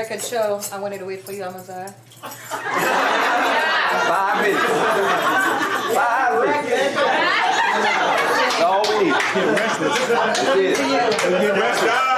record show. I wanted to wait for you, Amazon. 5 minutes. 5 minutes. That's all we need. Get restless. That's it. Get restless.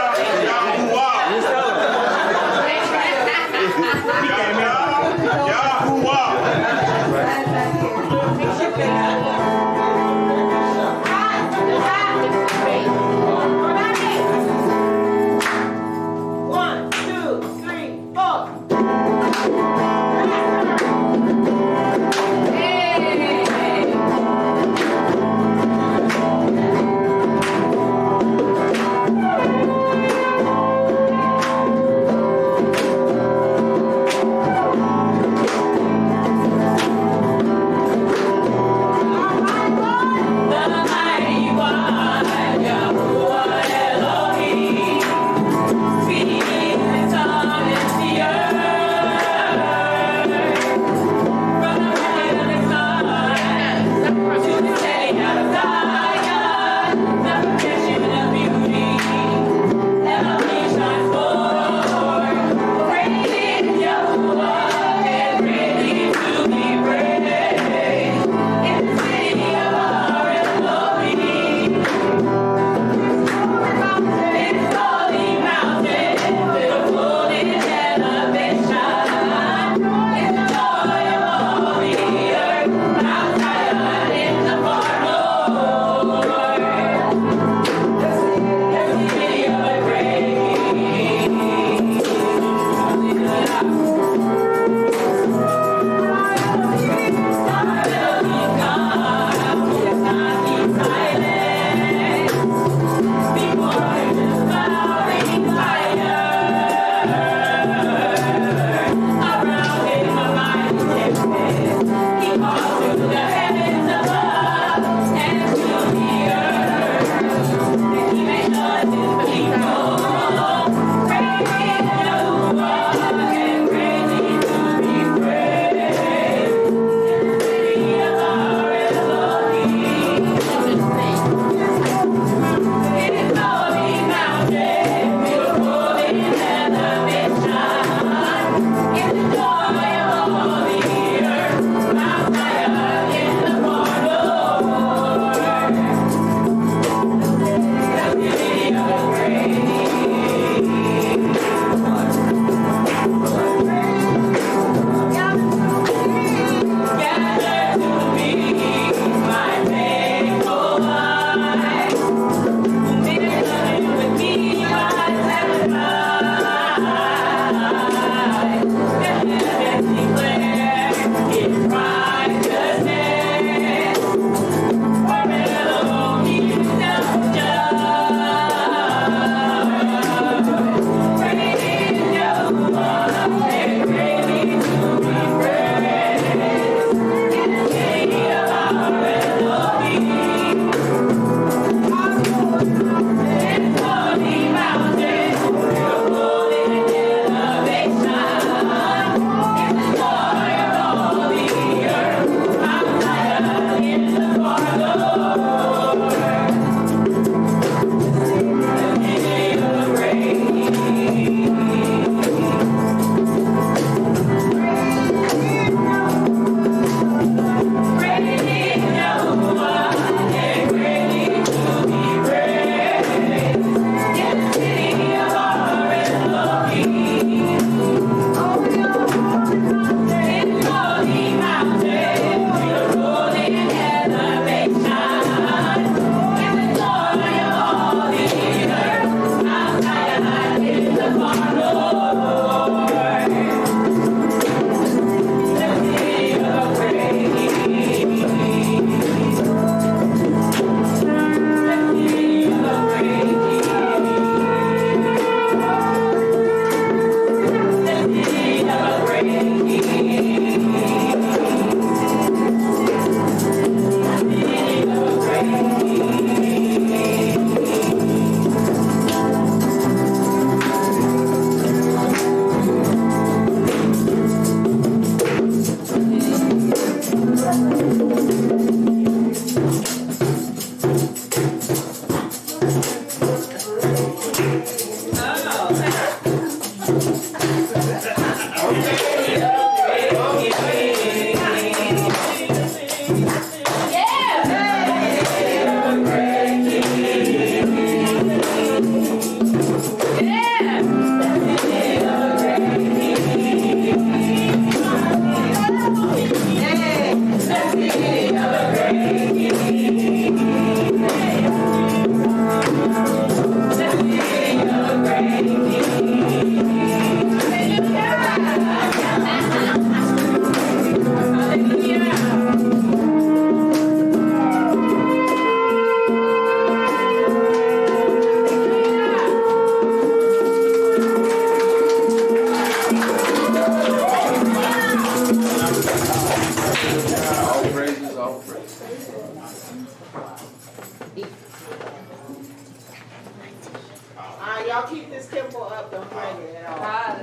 y'all keep this tempo up, don't break it at all. I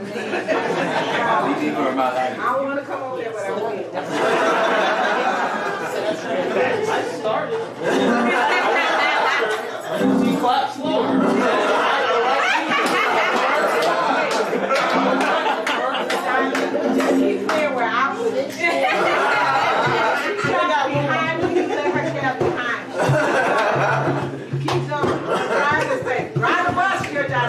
I don't want to come over there, but I will. I started. She clapped slower. Just keep clear where I was. She got behind me, you let her get behind you. You keep going. Drive this thing. Drive the bus, you're done.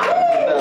Yeah.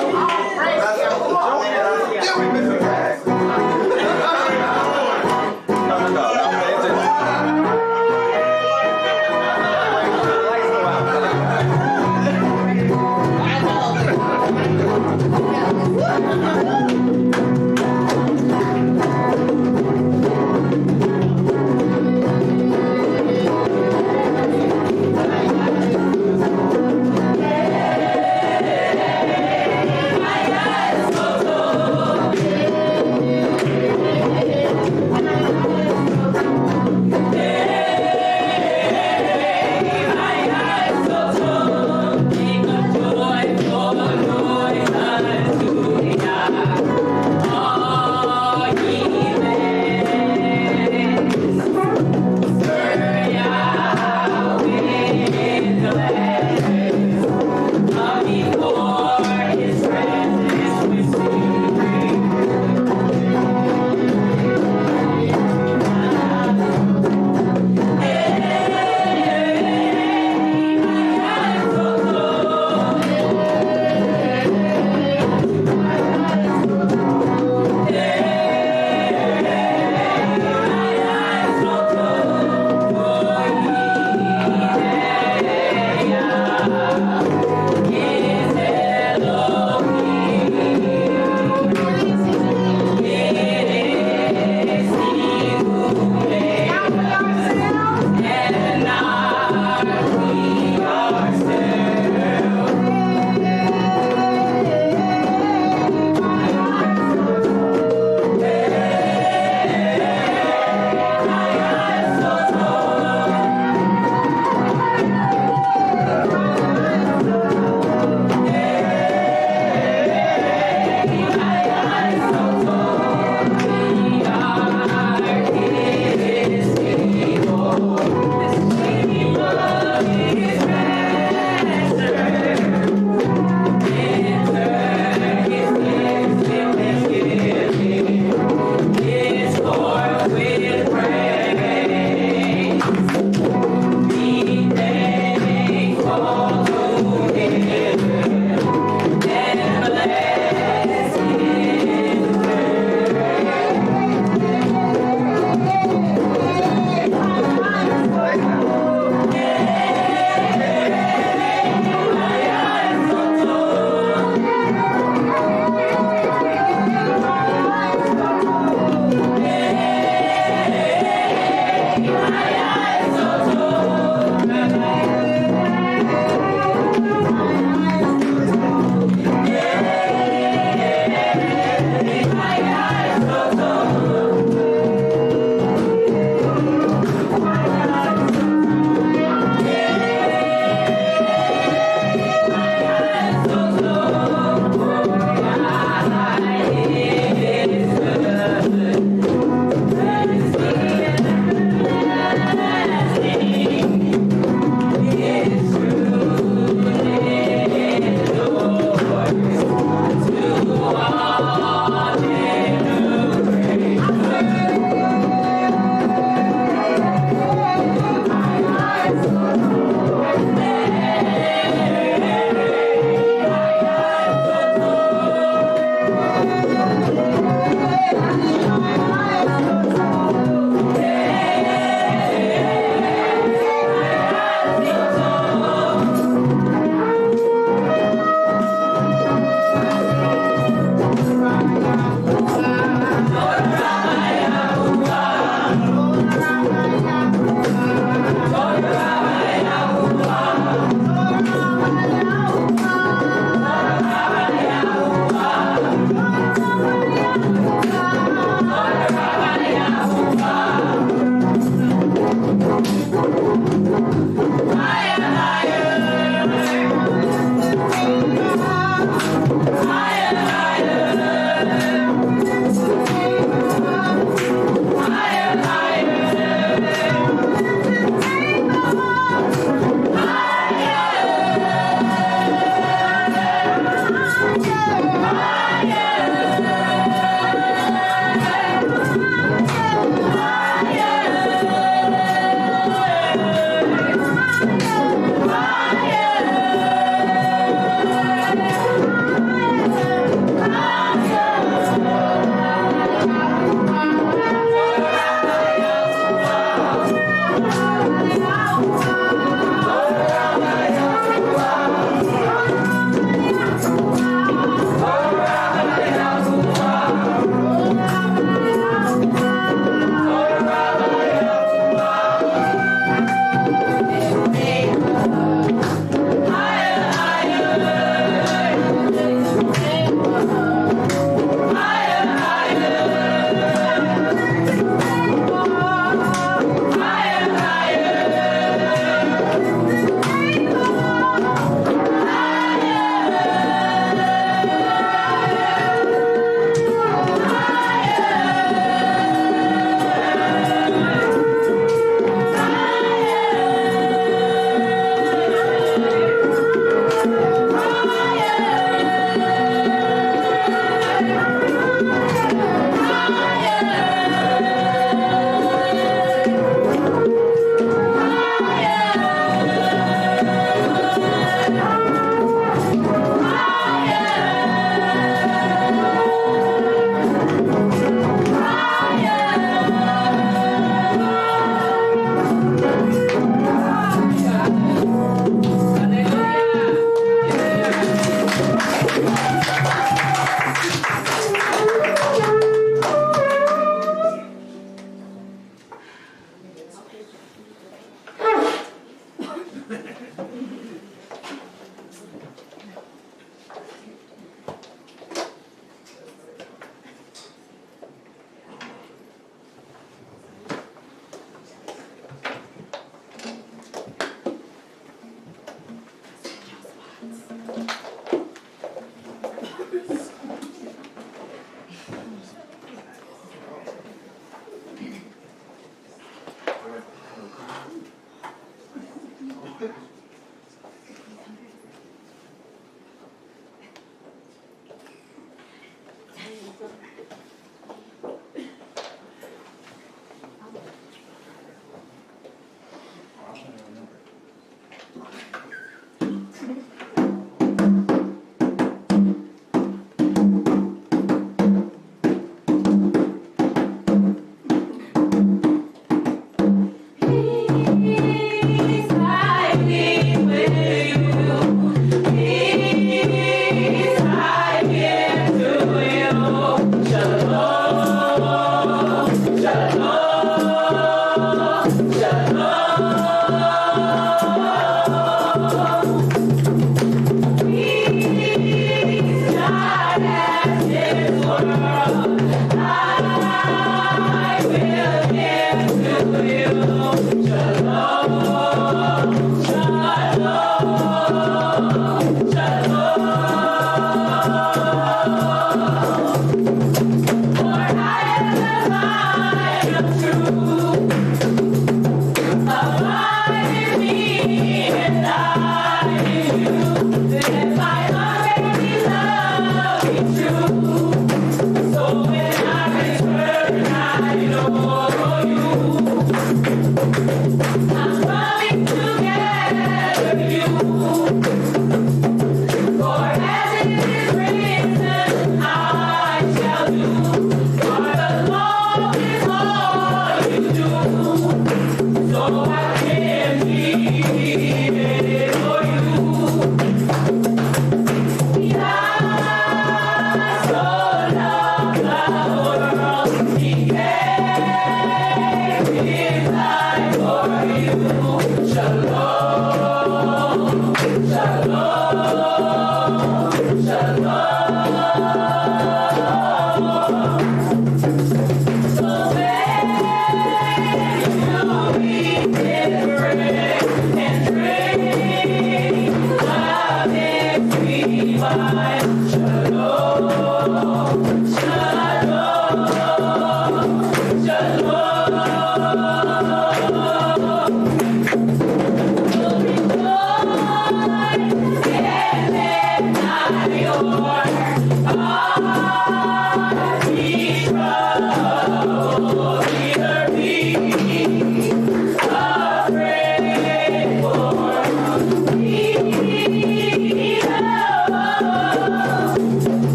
I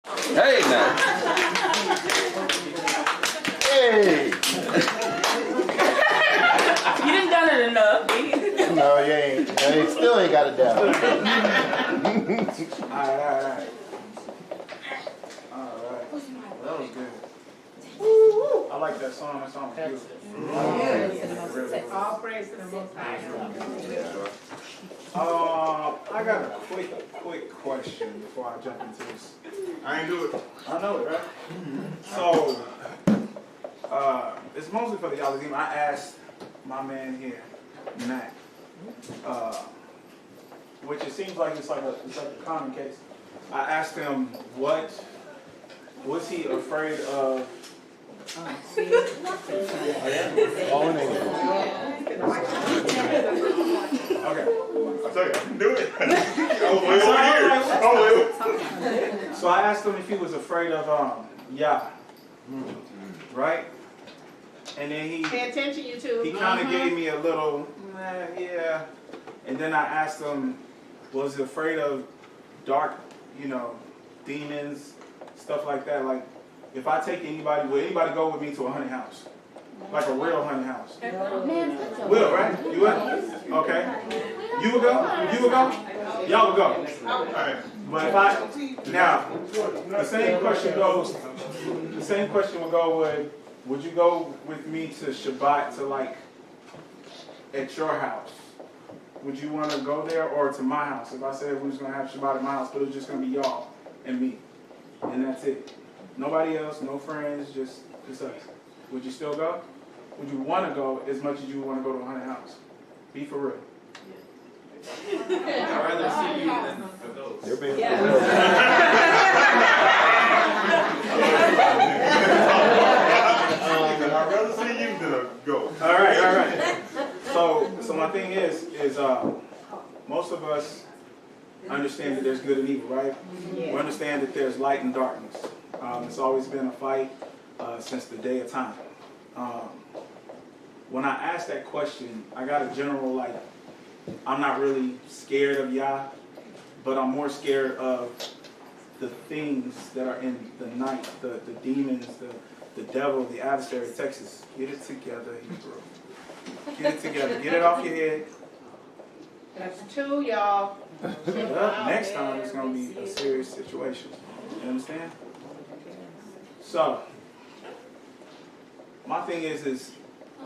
Hey, now. Hey! You done done it enough. No, you ain't. You still ain't got it down. Alright. That was good. I like that song. That song was beautiful. All praise to the Most High. I got a quick question before I jump into this. I ain't do it. I know it, right? So, it's mostly for the Tehilliym. I asked my man here, Matt, which it seems like it's like a common case. I asked him was he afraid of? All in English. Okay. I tell you, I can do it. So I asked him if he was afraid of Yah, right? And then Pay attention, you two. he kind of gave me a little, yeah. And then I asked him, was he afraid of dark, demons, stuff like that? Like, if I take anybody, will anybody go with me to a honey house? Like a real honey house? Will, right? You would? Okay. You would go? You would go? Y'all would go. But if now, the same question would go would you go with me to Shabbat to like, at your house? Would you want to go there or to my house? If I said we was going to have Shabbat at my house, but it was just going to be y'all and me. And that's it. Nobody else, no friends, just us. Would you still go? Would you want to go as much as you want to go to a haunted house? Be for real. I'd rather see you than a ghost. You're being I'd rather see you than a ghost. All right. So my thing is most of us understand that there's good and evil, right? Yeah. We understand that there's light and darkness. It's always been a fight since the day of time. When I asked that question, I got a general, like, I'm not really scared of Yah, but I'm more scared of the things that are in the night, the demons, the devil, the adversary. Texas, get it together, Hebrew. Get it together. Get it off your head. That's two, y'all. Next time it's going to be a serious situation. You understand? So, my thing is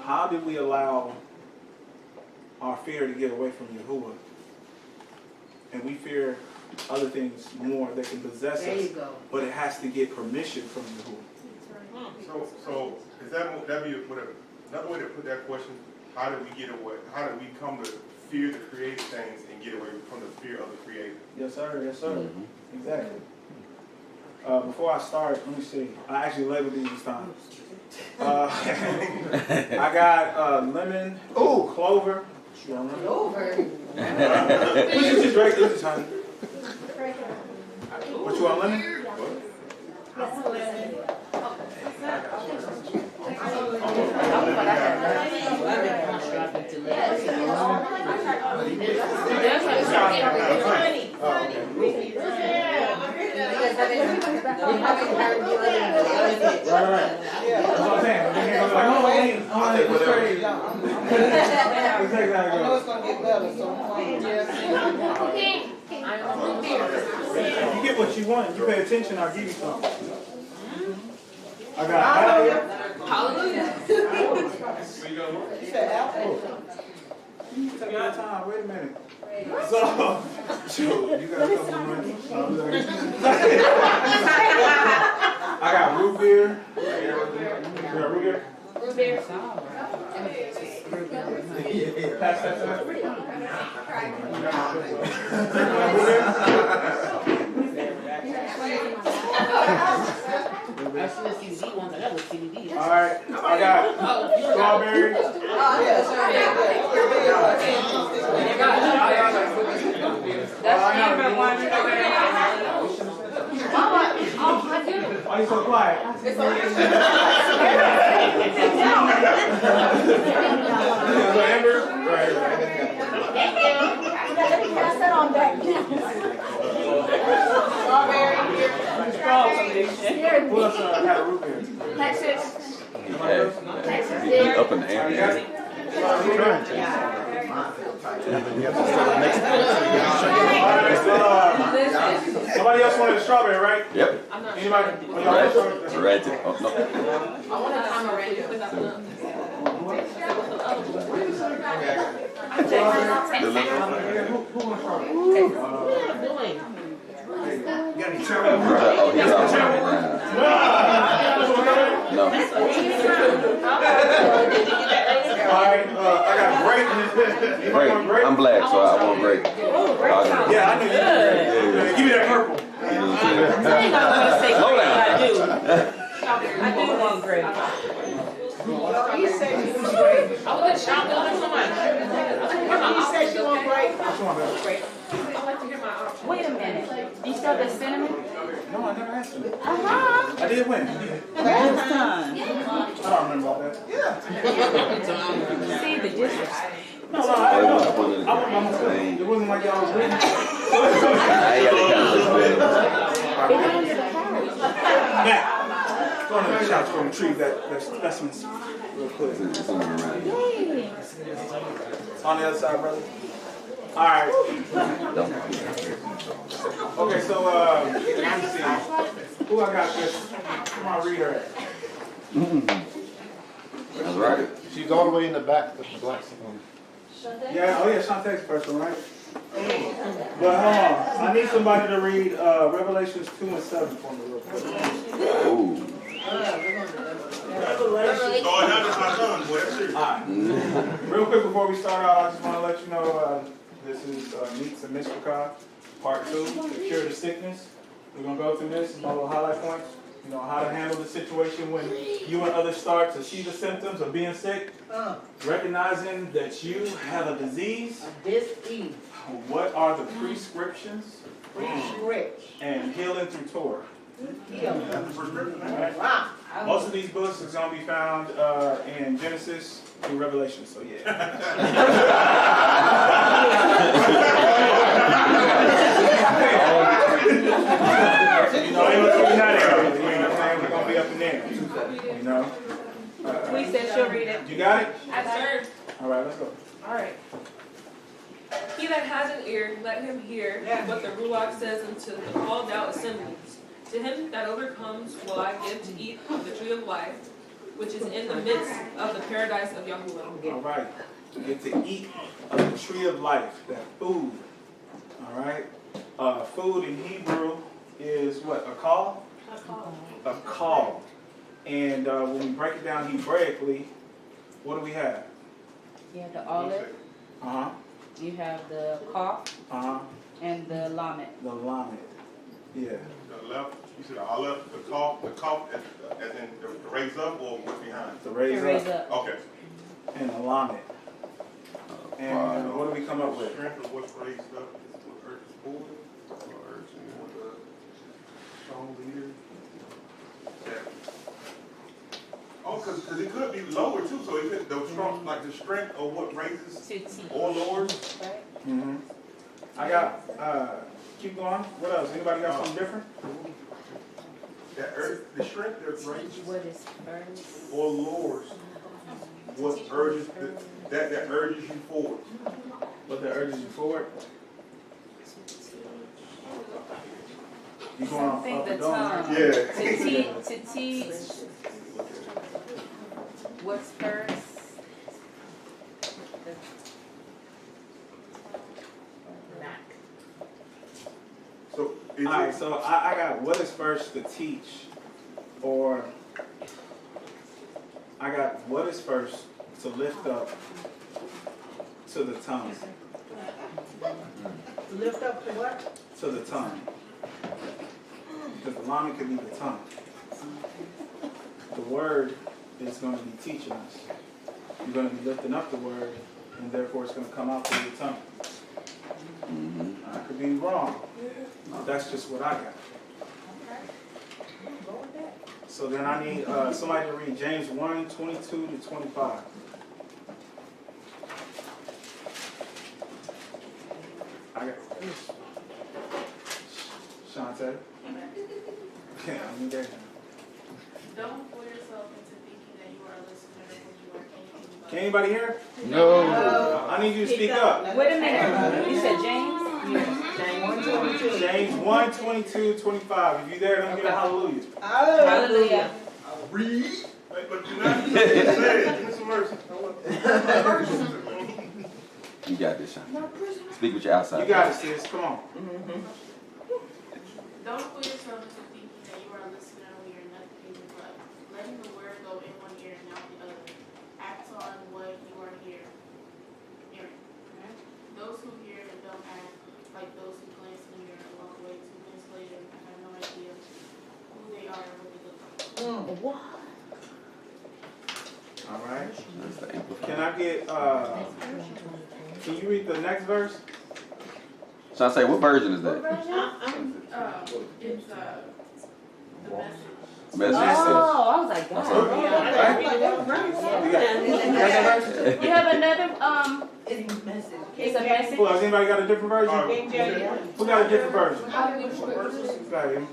how did we allow our fear to get away from Yahuwah? And we fear other things more that can possess There us. you go. But it has to get permission from Yahuwah. So is that be whatever? Another way to put that question? How did we get away? How did we come to fear the created things and get away from the fear of the creator? Yes, sir. Yes, sir. Exactly. Before I start, let me see. I actually labeled these this time. I got lemon, clover. Over. This is just regular. This is honey. What you want, lemon? You get what you want. You pay attention, I'll give you something. I got apple. Hallelujah. You said apple? Take your time. Wait a minute. So, you got a couple of minutes. I got root beer. You got root beer? Root beer. Pass that to me. All right, I got strawberry. Why are you so quiet? Amber? Right. Pass that on back. Strawberry. Who else had a root beer? Texas. He's up in the air. Somebody else wanted a strawberry, right? Yep. Anybody? Oh, y'all want strawberry? Red. Oh, no. I want a tamarind. Oh, he's out. No. Alright, I got grape. Anybody want grape? I'm black, so I want grape. Yeah, I knew you. Yeah. Give me that purple. Slow down. I do want grape. He said she was great. I want a chocolate or something. He said she was great. Wait a minute. You still the cinnamon? No, I never asked him. Uh-huh. I did win. Last time. I don't remember all that. See the difference. No, I want my myself. It wasn't like y'all was winning. I ain't got the kind of Behind the carrot. Matt, go on the shots from the tree that specimens real quick. Yay. On the other side, brother. All right. Okay, so let me see. Who I got this? Come on, read her. That's right. She's all the way in the back with the black one. Yeah, oh yeah, Shantae's first one, right? But hold on, I need somebody to read Revelations 2 and 7 for me real quick. Ooh. Oh, now that's my son, boy. That's it. Alright. Real quick before we start out, I just want to let you know this is Meats and Mishpacha, part 2, the cure to sickness. We're going to go through this, my little highlight points. You know, how to handle the situation when you and others start to see the symptoms of being sick. Recognizing that you have a disease. Dis-ease. What are the prescriptions? Rich. And healing through Torah. Alright? Wow. Most of these books is going to be found in Genesis through Revelation, so yeah. You know, we're not there. You know what I'm saying? We're going to be up in there. You know? We said she'll read it. You got it? Yes, sir. All right, let's go. All right. He that has an ear, let him hear what the Ruach says unto the called out assemblies. To him that overcomes will I give to eat of the tree of life, which is in the midst of the paradise of Yahuwah. All right. You get to eat of the tree of life, that food. All right. Food in Hebrew is what? A call? A call. And when we break it down Hebraically, what do we have? You have the olive, Uh-huh. you have the cough, Uh-huh. and the lamet. The lamed. Yeah. The left, you said the olive, the cough as in the raise up or what's behind? The To raise raise up. up. Okay. And the lamed. And what do we come up with? Strength of what's raised up is what earth is for. Or earth is what the strong leader. Yeah. Oh, because it could be lower too. So if it, the strong, like the strength of what raises To teach. or lowers. Right? Mm-hmm. I got, keep going. What else? Anybody got something different? That earth, the strength that raises What is first? or lowers what urges that urges you forward. What that urges you forward? You going I off think up the and down? tongue. Yeah. To teach what's first. So is All right, it, so I got what is first to teach, or I got what is first to lift up to the tongue. Lift up to what? To the tongue. Because the lamed could be the tongue. The word is going to be teaching us. You're going to be lifting up the word, and therefore it's going to come out through your tongue. I could be wrong, but that's just what I got. So then I need somebody to read James 1:22 to 25. I got Shantae. Yeah, I need that now. Don't fool yourself into thinking that you are a listener when you are anything but. Can anybody hear? No. I need you to speak up. Wait a minute. You said James? James 1:22-25. If you there, don't get a hallelujah. Hallelujah. Read. But you're not saying it. Give me some mercy. You got this, Sean. Speak with your outside. You got it, sis. Come on. Don't fool yourself into thinking that you are a listener when you're nothing but letting the word go in one ear and out the other. Act on what you are hearing. Those who hear and don't act, like those who glance in the mirror and walk away 2 minutes later and have no idea who they are or what they look like. What? All right. That's the amplifier. Can I get, can you read the next verse? Sean, say, what version is that? It's the message. Message. Oh, I was like, God. You have another, it's a message. Who else? Anybody got a different version? Who got a different version? Got him.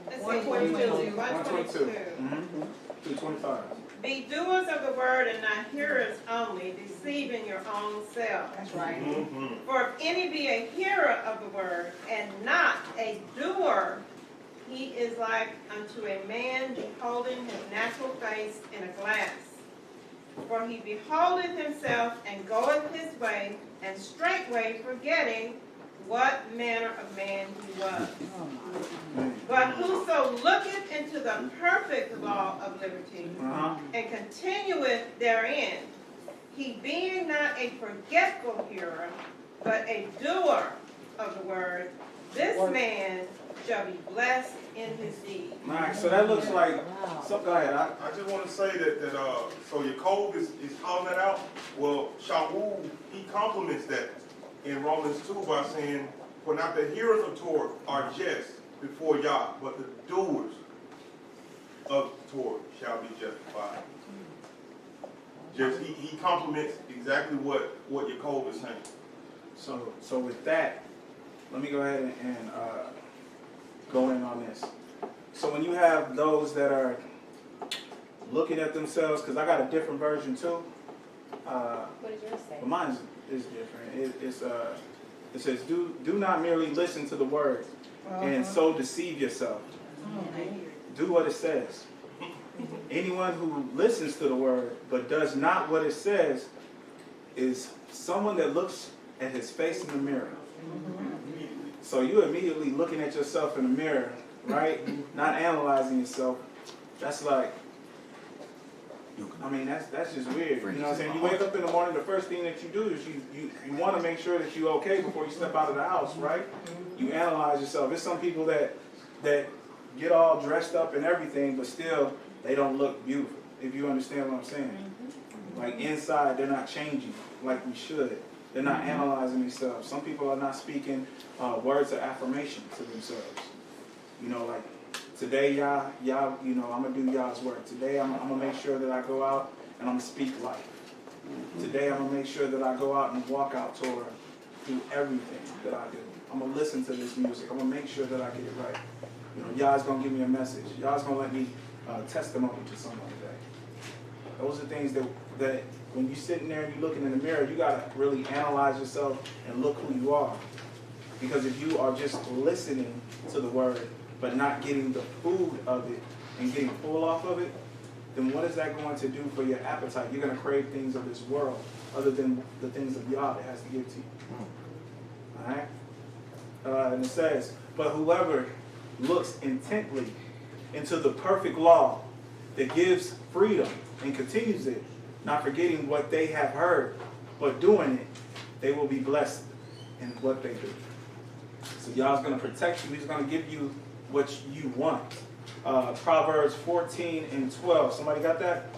Let's say 122. 122. 2:25. Be doers of the word and not hearers only, deceiving your own self. That's right. For if any be a hearer of the word and not a doer, he is like unto a man beholding his natural face in a glass. For he beholdeth himself and goeth his way, and straightway forgetting what manner of man he was. But whoso looketh into the perfect law of liberty, and continueth therein, he being not a forgetful hearer, but a doer of the word, this man shall be blessed in his deed. All right, so that looks like, so go ahead. I just want to say that so your code is calling that out. Well, Shaul, he complements that in Romans 2 by saying, for not the hearers of Torah are just before Yah, but the doers of Torah shall be justified. Just he complements exactly what your code is saying. So with that, let me go ahead and go in on this. So when you have those that are looking at themselves, because I got a different version too. What does yours say? But mine is different. It says, do not merely listen to the word and so deceive yourself. Do what it says. Anyone who listens to the word but does not what it says is someone that looks at his face in the mirror. So you're immediately looking at yourself in the mirror, right? Not analyzing yourself. That's like, I mean, that's just weird. You know what I'm saying? You wake up in the morning, the first thing that you do is you want to make sure that you're okay before you step out of the house, right? You analyze yourself. There's some people that get all dressed up and everything, but still they don't look beautiful, if you understand what I'm saying. Like inside, they're not changing like we should. They're not analyzing themselves. Some people are not speaking words of affirmation to themselves. You know, like, today, Yah, you know, I'm going to do Yah's work. Today, I'm going to make sure that I go out and I'm going to speak life. Today, I'm going to make sure that I go out and walk out Torah through everything that I do. I'm going to listen to this music. I'm going to make sure that I get it right. You know, Yah's going to give me a message. Yah's going to let me testimony to someone today. Those are things that when you're sitting there and you're looking in the mirror, you got to really analyze yourself and look who you are. Because if you are just listening to the word, but not getting the food of it and getting full off of it, then what is that going to do for your appetite? You're going to crave things of this world other than the things of Yah it has to give to you. All right? And it says, but whoever looks intently into the perfect law that gives freedom and continues it, not forgetting what they have heard, but doing it, they will be blessed in what they do. So Yah's going to protect you. He's going to give you what you want. Proverbs 14:12. Somebody got that?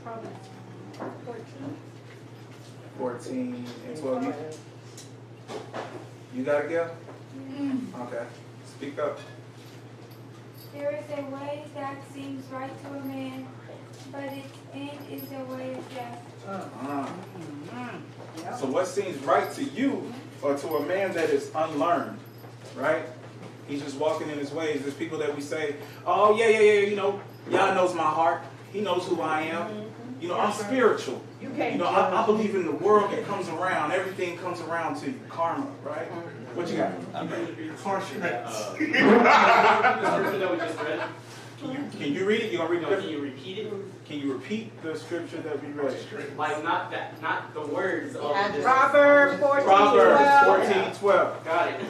Proverbs 14:12. You got it, Gail? Okay. Speak up. There is a way that seems right to a man, but its end is the way of death. So what seems right to you or to a man that is unlearned, right? He's just walking in his ways. There's people that we say, oh, yeah, you know, Yah knows my heart. He knows who I am. You know, I'm spiritual. You know, I believe in the world that comes around. Everything comes around to you. Karma, right? What you got? Harshness. The scripture that we just read. Can you read it? You gonna read it? Can you repeat it? Can you repeat the scripture that we read? Like not the words of this. Proverbs 14:12. Proverbs 14:12. Got it.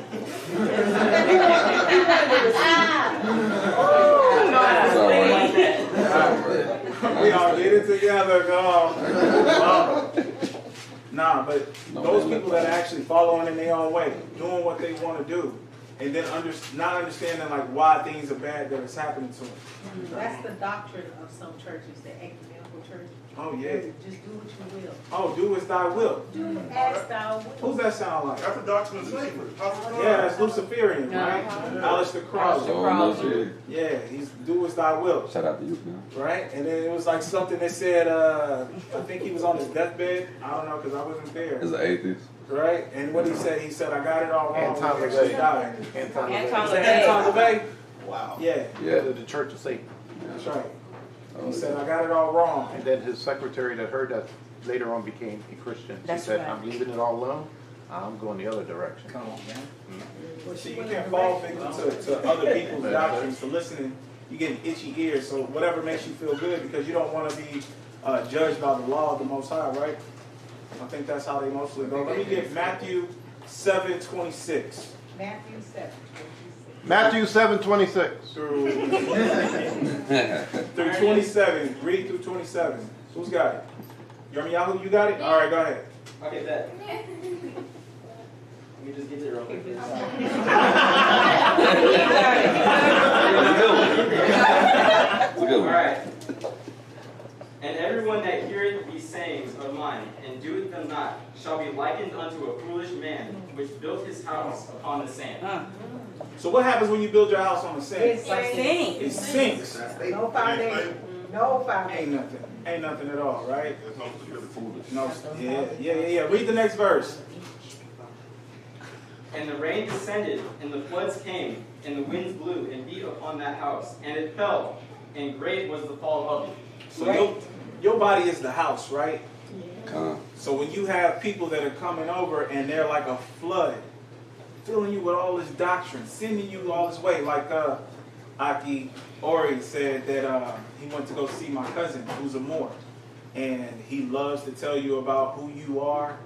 We all get it together, go. Nah, but those people that are actually following in their own way, doing what they want to do, and then not understanding like why things are bad that is happening to them. That's the doctrine of some churches, the ecumenical church. Oh yeah. Just do what you will. Oh, do as thy will. Do as thou will. Who's that sound like? That's the doctrine of Satan. Yeah, that's Luciferian, right? Aleister Crowley. Yeah, he's do as thy will. Shout out to you, man. Right? And then it was like something that said, I think he was on his deathbed. I don't know, because I wasn't there. As an atheist. Right? And what he said, I got it all wrong. Anton He actually LaVey. died. Anton Anton LaVey? Wow. Yeah. Yeah. The Church of Satan. That's right. He said, I got it all wrong. And then his secretary that heard that later on became a Christian. She That's said, right. I'm leaving it all alone. I'm going the other direction. Come on, man. See, you can't fall victim to other people's doctrines, to listening. You get itchy ears, so whatever makes you feel good, because you don't want to be judged by the law of the Most High, right? I think that's how they mostly go. Let me get Matthew 7:26. Matthew 7. Matthew 7:26. Through 27. Read through 27. Who's got it? Yahoo, you got it? All right, go ahead. Okay, bet. Let me just get it real quick. All right. And everyone that heareth these sayings of mine, and doeth them not, shall be likened unto a foolish man, which built his house upon the sand. So what happens when you build your house on the sand? It It sinks. No foundation. No foundation. Ain't nothing at all, right? There's no foolish. No. Yeah. Read the next verse. And the rain descended, and the floods came, and the winds blew and beat upon that house, and it fell, and great was the fall of it. So your body is the house, right? So when you have people that are coming over and they're like a flood, filling you with all this doctrine, sending you all this way, like Aki Ori said that he went to go see my cousin, who's a Moor, and he loves to tell you about who you are,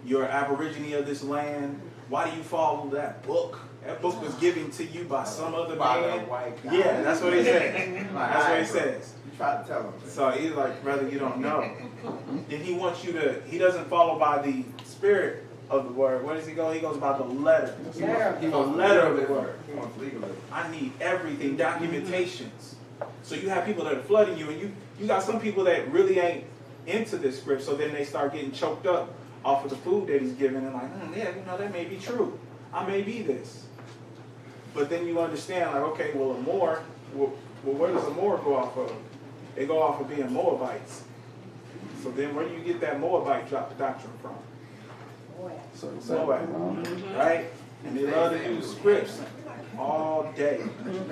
you're aborigine of this land. Why do you follow that book? That book was given to you by some other man. Yeah, that's what he says. That's what he says. You try to tell him. So he's like, brother, you don't know. Then he wants you to, he doesn't follow by the spirit of the word. Where does he go? He goes by the letter. The letter of the word. I need everything, documentations. So you have people that are flooding you, and you got some people that really ain't into this script, so then they start getting choked up off of the food that he's giving, and like, yeah, you know, that may be true. I may be this. But then you understand, like, okay, well, a Moor, well, where does a Moor go off of? They go off of being Moabites. So then where do you get that Moabite doctrine from? Moab, right? And they love to use scripts all day.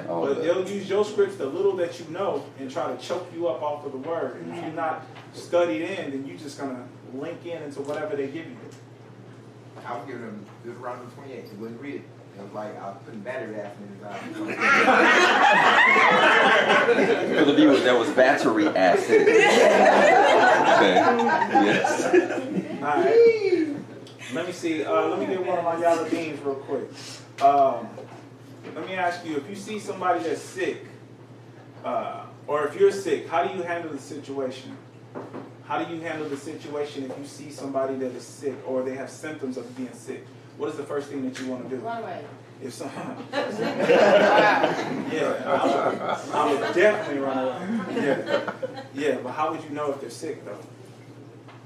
But they'll use your scripts, the little that you know, and try to choke you up off of the word. And if you're not studied in, then you're just going to link in into whatever they give you. I was giving him Deuteronomy 28. He wouldn't read it. It was like I was putting battery acid in his eye. For the viewers, that was battery acid. Okay. Yes. All right. Let me see. Let me get one of my yellow beans real quick. Let me ask you, if you see somebody that's sick, or if you're sick, how do you handle the situation? How do you handle the situation if you see somebody that is sick or they have symptoms of being sick? What is the first thing that you want to do? Run away. If someone, yeah, I would definitely run away. Yeah, but how would you know if they're sick though?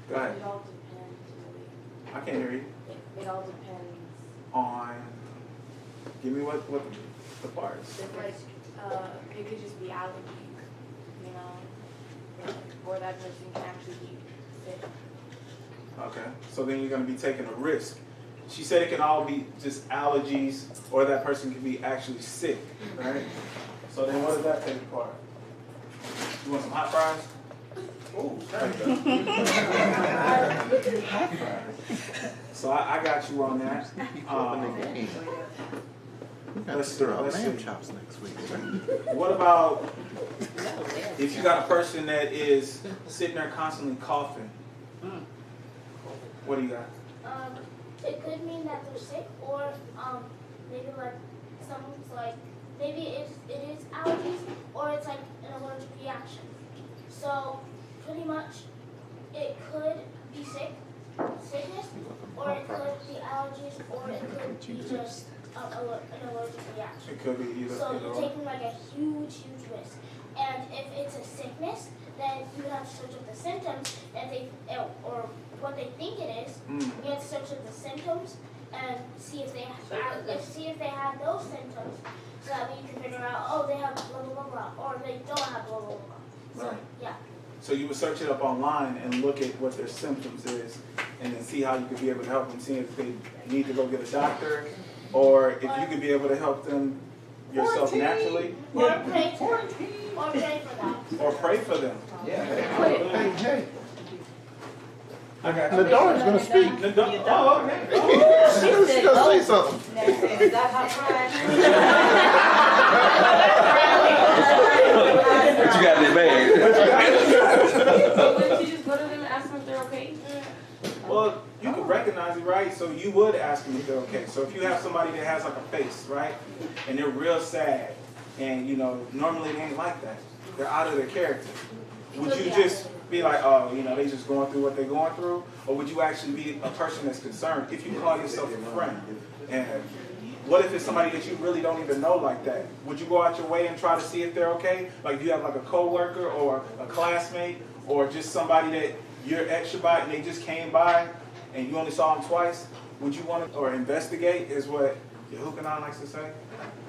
Go ahead. It all depends. I can't hear you. It all depends. On, give me what the parts. Like, it could just be allergies, you know, or that person can actually be sick. Okay, so then you're going to be taking a risk she said it can all be just allergies, or that person can be actually sick, right? So then what does that take apart? You want some hot fries? Oh, so I got you on that. Let's see. chops next week. What about if you got a person that is sitting there constantly coughing? What do you got? It could mean that they're sick, or maybe like someone's like maybe it is allergies, or it's like an allergic reaction. So pretty much it could be sickness, or it could be allergies, or it could be just an allergic reaction. It could be either. So you're taking like a huge risk. And if it's a sickness, then you have to search up the symptoms, or what they think it is. You have to search up the symptoms and see if they have those symptoms, so that way you can figure out, oh, they have blah blah blah blah, or they don't have blah blah blah. So, Right. yeah. So you would search it up online and look at what their symptoms is, and then see how you could be able to help them, see if they need to go get a doctor, or if you could be able to help them yourself naturally. Or pray for them. Or pray for them. Yeah. Hey, I got you. Nadara's gonna speak. Oh, okay. She's gonna say something. Is that hot fries? What you got in that bag? Wouldn't you just go to them and ask them if they're okay? Well, you can recognize it, right? So you would ask them if they're okay. So if you have somebody that has like a face, right, and they're real sad, and you know, normally they ain't like that. They're out of their character. Would you just be like, oh, you know, they just going through what they're going through? Or would you actually be a person that's concerned if you call yourself a friend? And what if it's somebody that you really don't even know like that? Would you go out your way and try to see if they're okay? Like, do you have like a coworker or a classmate or just somebody that you're extra by and they just came by and you only saw them twice? Would you want to, or investigate is what Yehukanan likes to say?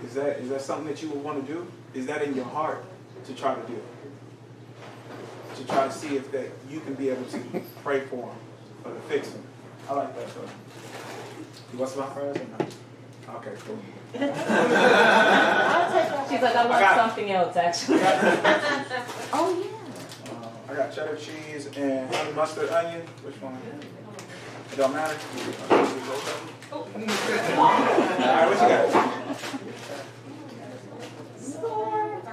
Is that something that you would want to do? Is that in your heart to try to do? To try to see if that you can be able to pray for them or to fix them. I like that. So, you want some hot fries or not? Okay, cool. She's like, I want something else, actually. Oh, yeah. I got cheddar cheese and honey mustard onion. Which one? It don't matter. All right, what you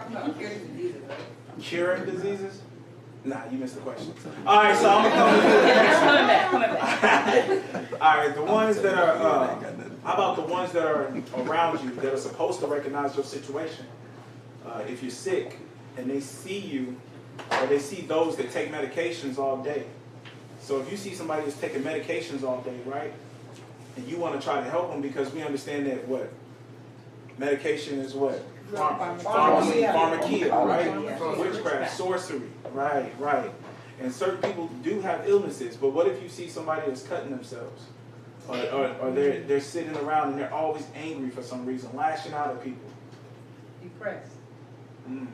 got? Curing diseases? Nah, you missed the question. All right, so I'm gonna come to the next one. Coming back. All right, the ones that are, how about the ones that are around you that are supposed to recognize your situation? If you're sick and they see you, or they see those that take medications all day. So if you see somebody that's taking medications all day, right, and you want to try to help them because we understand that what? Medication is what? Pharmakia, right? Witchcraft, sorcery, right. And certain people do have illnesses, but what if you see somebody that's cutting themselves? Or they're sitting around and they're always angry for some reason, lashing out at people? Depressed.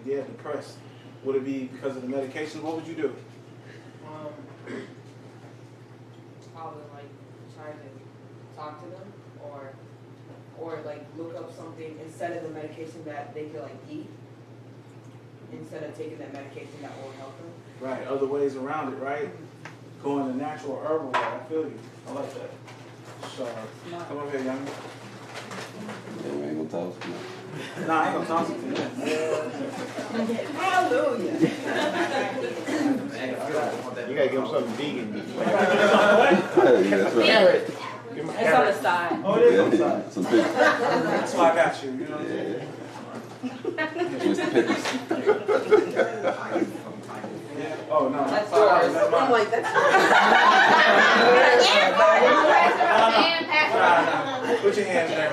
Yeah, depressed. Would it be because of the medication? What would you do? Probably like try to talk to them, or like look up something instead of the medication that they could like eat, instead of taking that medication that will help them. Right, other ways around it, right? Going the natural herbal way. I feel you. I like that. So, come over here, young. Yeah, we ain't gonna talk. Nah, I ain't gonna talk to you. Hallelujah. You gotta give him something vegan. That's right. Give him a It's on the carrot. side. Oh, it is on the side. Some pickles. That's why I got you, you know what I'm saying? Twisted pickles. Yeah. Oh, no. That's sorry, yours. that's mine. I'm like, that's Put your hands there.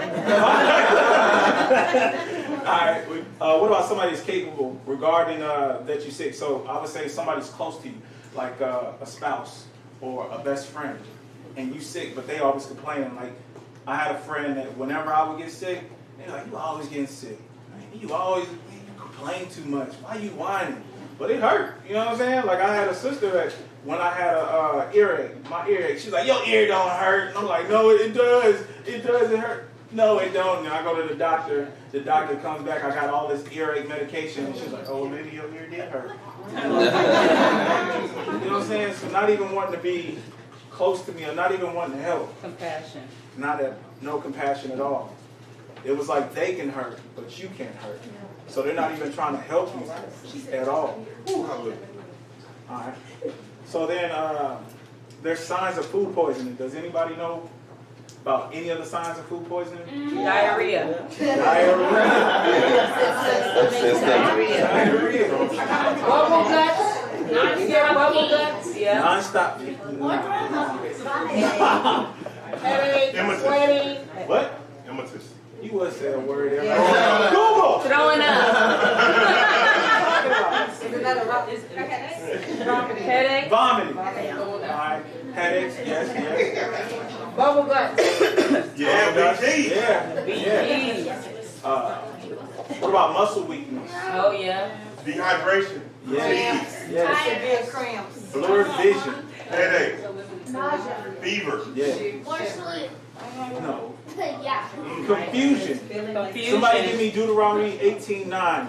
All right. What about somebody that's capable regarding that you're sick? So I would say somebody's close to you, like a spouse or a best friend, and you sick, but they always complaining. Like I had a friend that whenever I would get sick, they're like, "You always getting sick. You always complain too much. Why you whining?" But it hurt. You know what I'm saying? Like I had a sister that when I had a earache, my earache, she's like, your ear don't hurt. And I'm like, no, it does. It does, it hurt. No, it don't. And I go to the doctor. The doctor comes back. I got all this earache medication. And she's like, oh, maybe your ear did hurt. You know what I'm saying? So not even wanting to be close to me or not even wanting to help. Compassion. No compassion at all. It was like they can hurt, but you can't hurt. So they're not even trying to help you at all. All right. So then there's signs of food poisoning. Does anybody know about any of the signs of food poisoning? Diarrhea. Diarrhea. Bubble guts. You get bubble guts? Yeah. Non-stop. Headache, sweating. What? Emesis. You would say a word there. Yeah. Google. Throwing up. Headache. Vomiting. All right. Headaches. Yes. Bubble guts. Yeah, BG. Yeah. What about muscle weakness? Oh, yeah. Dehydration. Yes. Cramps. Blurred vision. Headache. Nausea. Fever. Yeah. More sleep. No. Yeah. Confusion. Somebody give me Deuteronomy 18:9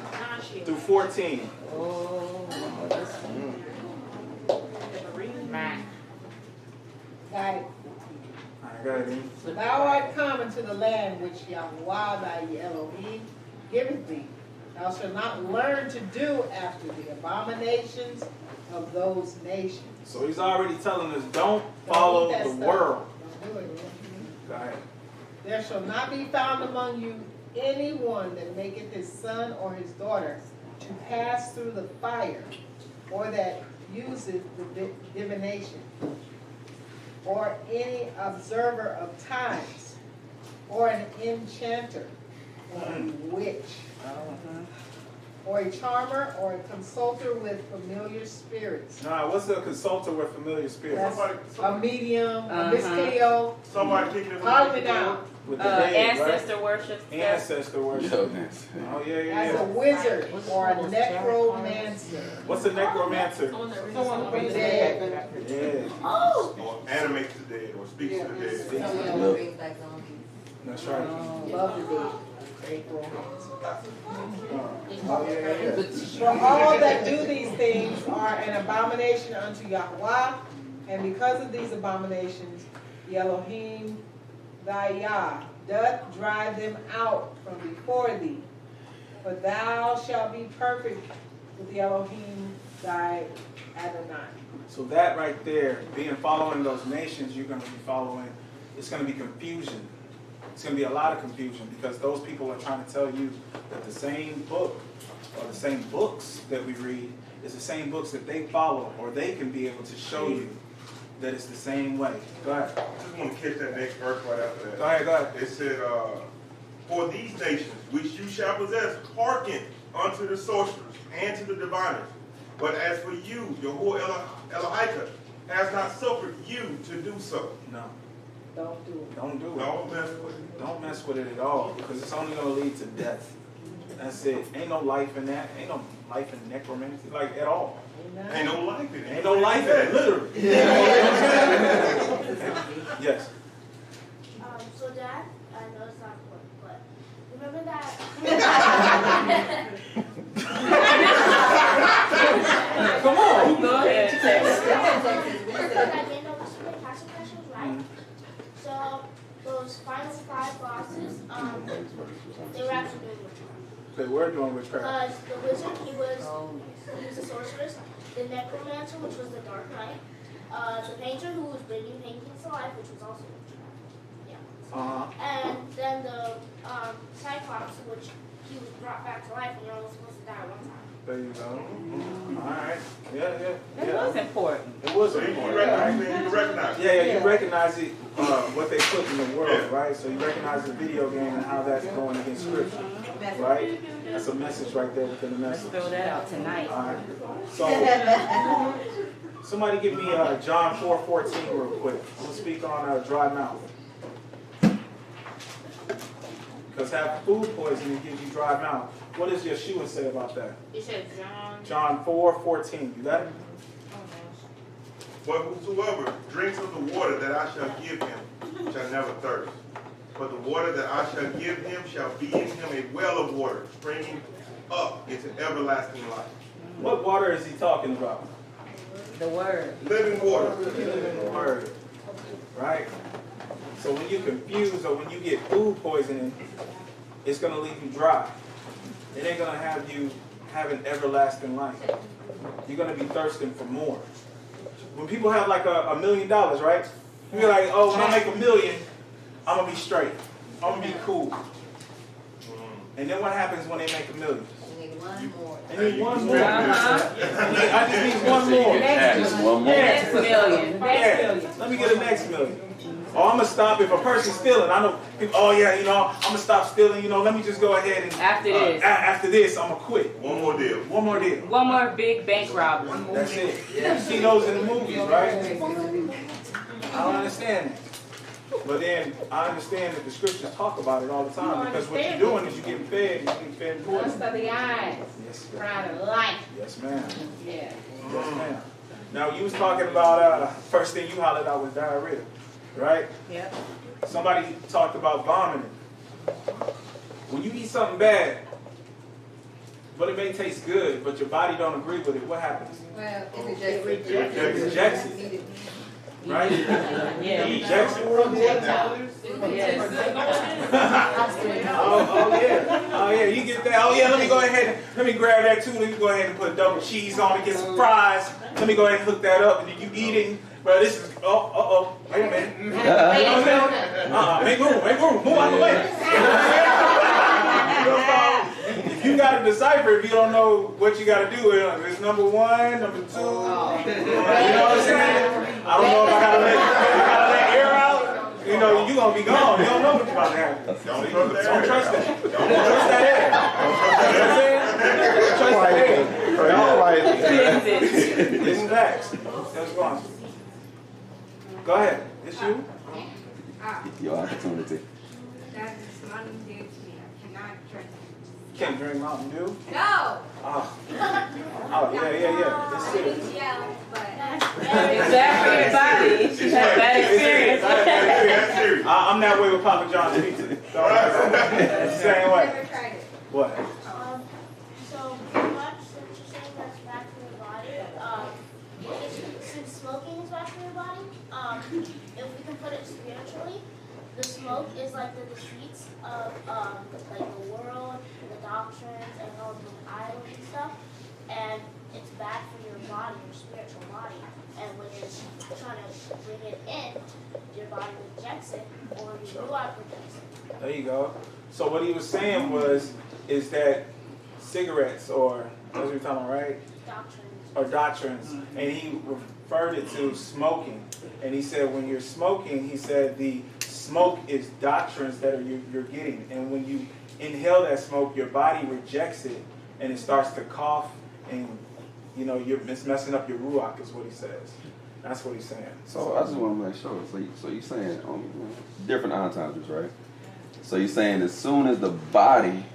through 14. Like, I got it. thou art come into the land which Yahweh thy Elohim giveth thee. Thou shalt not learn to do after the abominations of those nations. So he's already telling us, don't follow eat that the stuff. world. Don't do it. Go ahead. There shall not be found among you anyone that maketh his son or his daughter to pass through the fire, or that useth the divination, or any observer of times, or an enchanter, or a witch, or a charmer, or a consulter with familiar spirits. Nah, what's a consultant with familiar spirits? That's a medium, a misteo. Somebody kicking it. Call me out. With the dead, Ancestor right? worship. Ancestor worship. Oh, yeah. As a wizard or a necromancer. What's a necromancer? Someone who be dead. Yeah. Oh. Or animates the dead, or speaks to the dead. That's right. Love the dead. Oh, yeah. For all that do these things are an abomination unto Yahweh, and because of these abominations, the Elohim thy Yah doth drive them out from before thee. For thou shalt be perfect with the Elohim thy Adonai. So that right there, following those nations, you're going to be following, it's going to be confusion. It's going to be a lot of confusion because those people are trying to tell you that the same book or the same books that we read is the same books that they follow, or they can be able to show you that it's the same way. Go ahead. I just want to catch that next verse right after that. Go ahead. It said, for these nations which you shall possess, hearken unto the sorcerers and to the diviners. But as for you, Yahuwah Elohika has not suffered you to do so. No. Don't do it. Don't do it. Don't mess with it. Don't mess with it at all because it's only going to lead to death. That's it. Ain't no life in that. Ain't no life in necromancy, like at all. Ain't no life in it. Ain't no life in it, literally. Yes. So Dad, I know it's not important, but remember that. Come on. Go ahead. That they know the passing questions, right? So those final 5 bosses, they were actually doing witchcraft. They were doing witchcraft. Because the wizard, he was a sorceress. The necromancer, which was the Dark Knight. The painter, who was bringing paintings to life, which was also witchcraft. Yeah. And then the Cyclops, which he was brought back to life, and you're only supposed to die one time. There you go. All right. Yeah. It was important. It was So you important. recognize it. Yeah, you recognize it, what they put in the world, right? So you recognize the video game and how that's going against scripture, right? That's a message right there within the message. Throw that out tonight. All right. So, somebody give me John 4:14 real quick. I'm going to speak on dry mouth. Because having food poisoning gives you dry mouth. What does Yeshua say about that? You said John. John 4:14. You got it? But whosoever drinks of the water that I shall give him shall never thirst. But the water that I shall give him shall be in him a well of water, springing up into everlasting life. What water is he talking about? The word. Living water. Living word. Right? So when you're confused or when you get food poisoning, it's going to leave you dry. It ain't going to have you having everlasting life. You're going to be thirsting for more. When people have like $1 million, right? You're like, oh, when I make $1 million, I'm going to be straight. I'm going to be cool. And then what happens when they make $1 million? One more. I need one more. I just need one more. Next million. Yeah. Let me get a next million. Oh, I'm going to stop if a person's stealing. I know people, oh yeah, you know, I'm going to stop stealing. You know, let me just go ahead and after this, I'm going to quit. One more deal. One more deal. One more big bank robbery. That's it. You see those in the movies, right? I don't understand that. But then I understand that the scriptures talk about it all the time, because what you're doing is you're getting fed, and you're getting fed poison. Lust of the eyes. Yes, Pride of life. yes, ma'am. Yeah. Yes, ma'am. Now you was talking about first thing you hollered out was diarrhea, right? Yep. Somebody talked about vomiting. When you eat something bad, but it may taste good, but your body don't agree with it, what happens? Well, It rejects it. Right? Yeah. Rejects it. Oh yeah, you get that. Oh yeah, let me go ahead and let me grab that too. Let me go ahead and put double cheese on it, get some fries. Let me go ahead and hook that up. And then you eating, bro. This is wait a minute. You know what I'm saying? Make room, move out the way. If you got to decipher, if you don't know what you got to do, it's number one, number two. You know what I'm saying? I don't know if I gotta let air out. You know, you're gonna be gone. You don't know what's about to happen. Don't trust that. Don't trust that air. You know what I'm saying? Trust that air. It's facts. That's wrong. Go ahead. It's you. Your opportunity. That is Mountain Dew to me. I cannot drink it. Can't drink Mountain Dew? No! Oh, yeah. It's serious. Yeah, but It's bad for your body. She's had bad experience. I'm that way with Papa John's pizza. It's the same way. never tried it. What? So pretty much, since you're saying that's bad for your body, since smoking is bad for your body, if we can put it spiritually, the smoke is like the deceits of like the world, the doctrines, and all the idols and stuff, and it's bad for your body, your spiritual body. And when you're trying to bring it in, your body rejects it, or your ruach rejects it. There you go. So what he was saying is that cigarettes, or what was we talking about, right? Doctrines. Or doctrines. And he referred it to smoking. And he said when you're smoking, he said the smoke is doctrines that you're getting. And when you inhale that smoke, your body rejects it, and it starts to cough, and you know it's messing up your ruach, is what he says. That's what he's saying. So I just want to make sure. So you're saying different entendres, right? So you're saying as soon as the body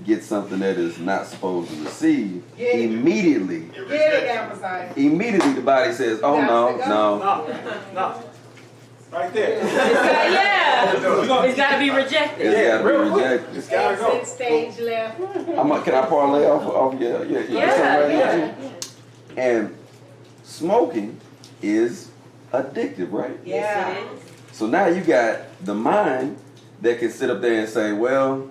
gets something that is not supposed to receive, immediately the body says, "Oh no." Right there. It's got to be rejected. It's got to be rejected. It's got to go. Stage left. Can I parlay off Yeah. And smoking is addictive, right? Yeah. Yes, it is. So now you got the mind that can sit up there and say, well,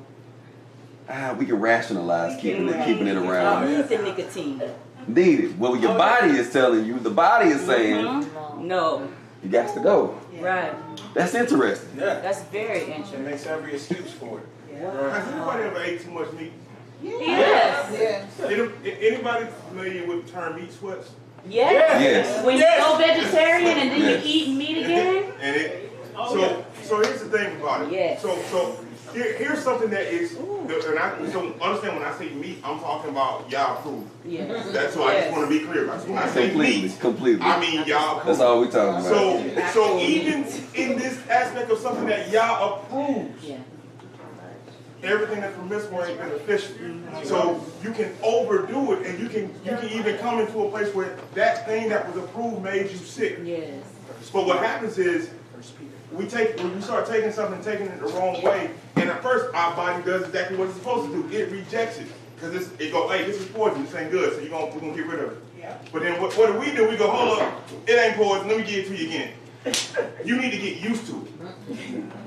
we can rationalize keeping it around. Need the nicotine. Need it. Well, your body is telling you, the body is saying, no. You got to go. Right. That's interesting. Yeah. That's very interesting. It makes every excuse for it. Has anybody ever ate too much meat? Yes. Anybody familiar with the term meat sweats? Yes. When you go vegetarian and then you eat meat again. So here's the thing about it. Yes. So here's something that is, so understand when I say meat, I'm talking about y'all food. Yes. That's why I just want to be clear. When I say meat, completely. I mean y'all food. That's all we talking about. So even in this aspect of something that y'all approve, everything that's permissible ain't beneficial. So you can overdo it, and you can even come into a place where that thing that was approved made you sick. Yes. But what happens is, when we start taking something, taking it the wrong way, and at first our body does exactly what it's supposed to do. It rejects it. Because it goes, hey, this is poison, this ain't good, so we're gonna get rid of it. Yeah. But then what do? We go, hold up, it ain't poison, let me give it to you again. You need to get used to it.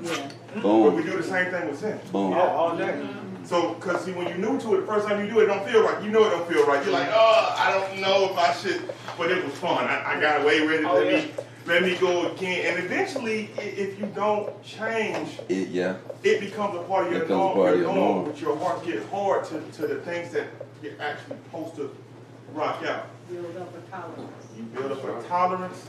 Yeah. Boom. But we do the same thing with sin. Boom. All day. So, because see, when you're new to it, the first time you do it, it don't feel right. You know it don't feel right. You're like, oh, I don't know if I should, but it was fun. I got away with it. Let me go again. And eventually, if you don't change, it becomes a part of your norm. But your heart gets hard to the things that you're actually supposed to rock out. Build up a tolerance. You build up a tolerance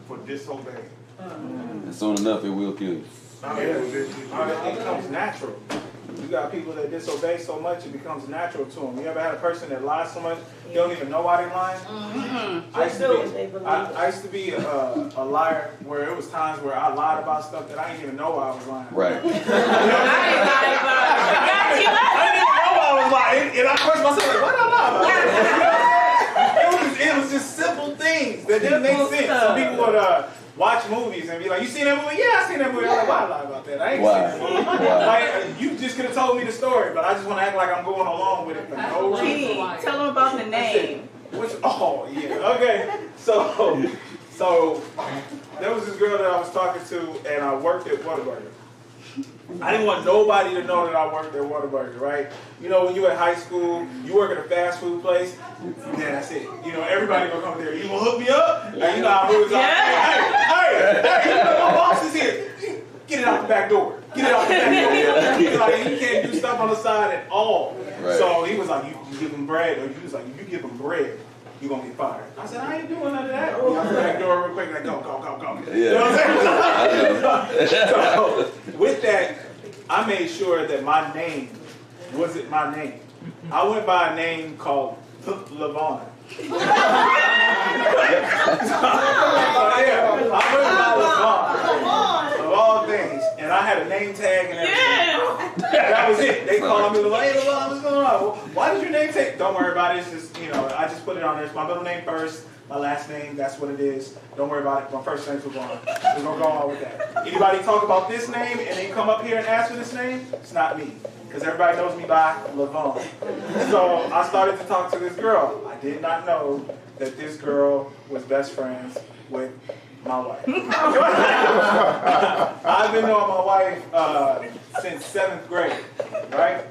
for disobeying. And soon enough, it will kill you. It becomes natural. You got people that disobey so much, it becomes natural to them. You ever had a person that lies so much, they don't even know why they're lying? I used to be a liar where it was times where I lied about stuff that I didn't even know I was lying. Right. I didn't even know I was lying. And I questioned myself, like, what did I lie about? It was just simple things that didn't make sense. Some people would watch movies and be like, you seen that movie? Yeah, I seen that movie. I'm like, why lie about that? I ain't seen that movie. Like, you just could have told me the story, but I just want to act like I'm going along with it for no reason. Tell them about the name. Oh, yeah. Okay. So there was this girl that I was talking to, and I worked at Whataburger. I didn't want nobody to know that I worked at Whataburger, right? You know, when you at high school, you work at a fast food place, then that's it. You know, everybody gonna come there. You gonna hook me up? And you know how I was like, hey, you know, my boss is here. Get it out the back door. Get it out the back door. Like, you can't do stuff on the side at all. Right. So he was like, you give him bread, or he was like, if you give him bread, you're gonna get fired. I said, I ain't doing none of that. Out the back door real quick, like, go. Yeah. You know what I'm saying? So, with that, I made sure that my name wasn't my name. I went by a name called Levon. I went by Levon, of all things, and I had a name tag and everything. That was it. They called me, like, hey, Levon, what's going on? Well, why did your name tag? Don't worry about it. It's just, you know, I just put it on there. It's my middle name first, my last name. That's what it is. Don't worry about it. My first name's Levon. We're gonna go on with that. Anybody talk about this name and they come up here and ask for this name? It's not me, because everybody knows me by Levon. So I started to talk to this girl. I did not know that this girl was best friends with my wife. I've been knowing my wife since 7th grade, right?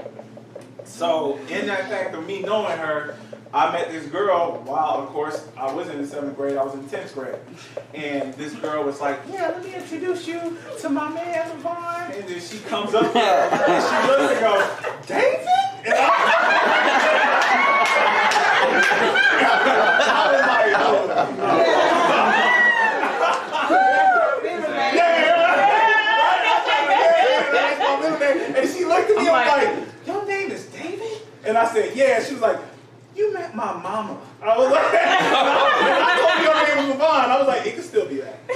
So in that fact of me knowing her, I met this girl while, of course, I wasn't in 7th grade, I was in 10th grade. And this girl was like, yeah, let me introduce you to my man, Levon. And then she comes up here and she looks and goes, David? And I was like, oh. And she looked at me, I was like, your name is David? And I said, yeah. She was like, you met my mama. I was like, I told you your name was Levon. I was like, it could still be that. I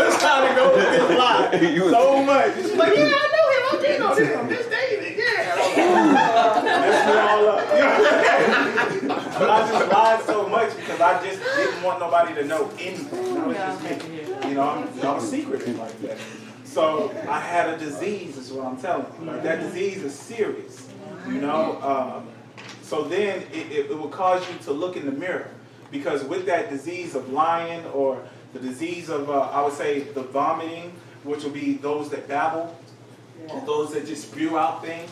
was trying to go with this lie so much. And she's like, yeah, I know him. I did know him. This David, yeah. Messed me all up. But I just lied so much because I just didn't want nobody to know anything. That was just me. You know, I'm a secret like that. So I had a disease, is what I'm telling you. Like, that disease is serious. You know, so then it will cause you to look in the mirror, because with that disease of lying, or the disease of, I would say, the vomiting, which will be those that babble, those that just spew out things,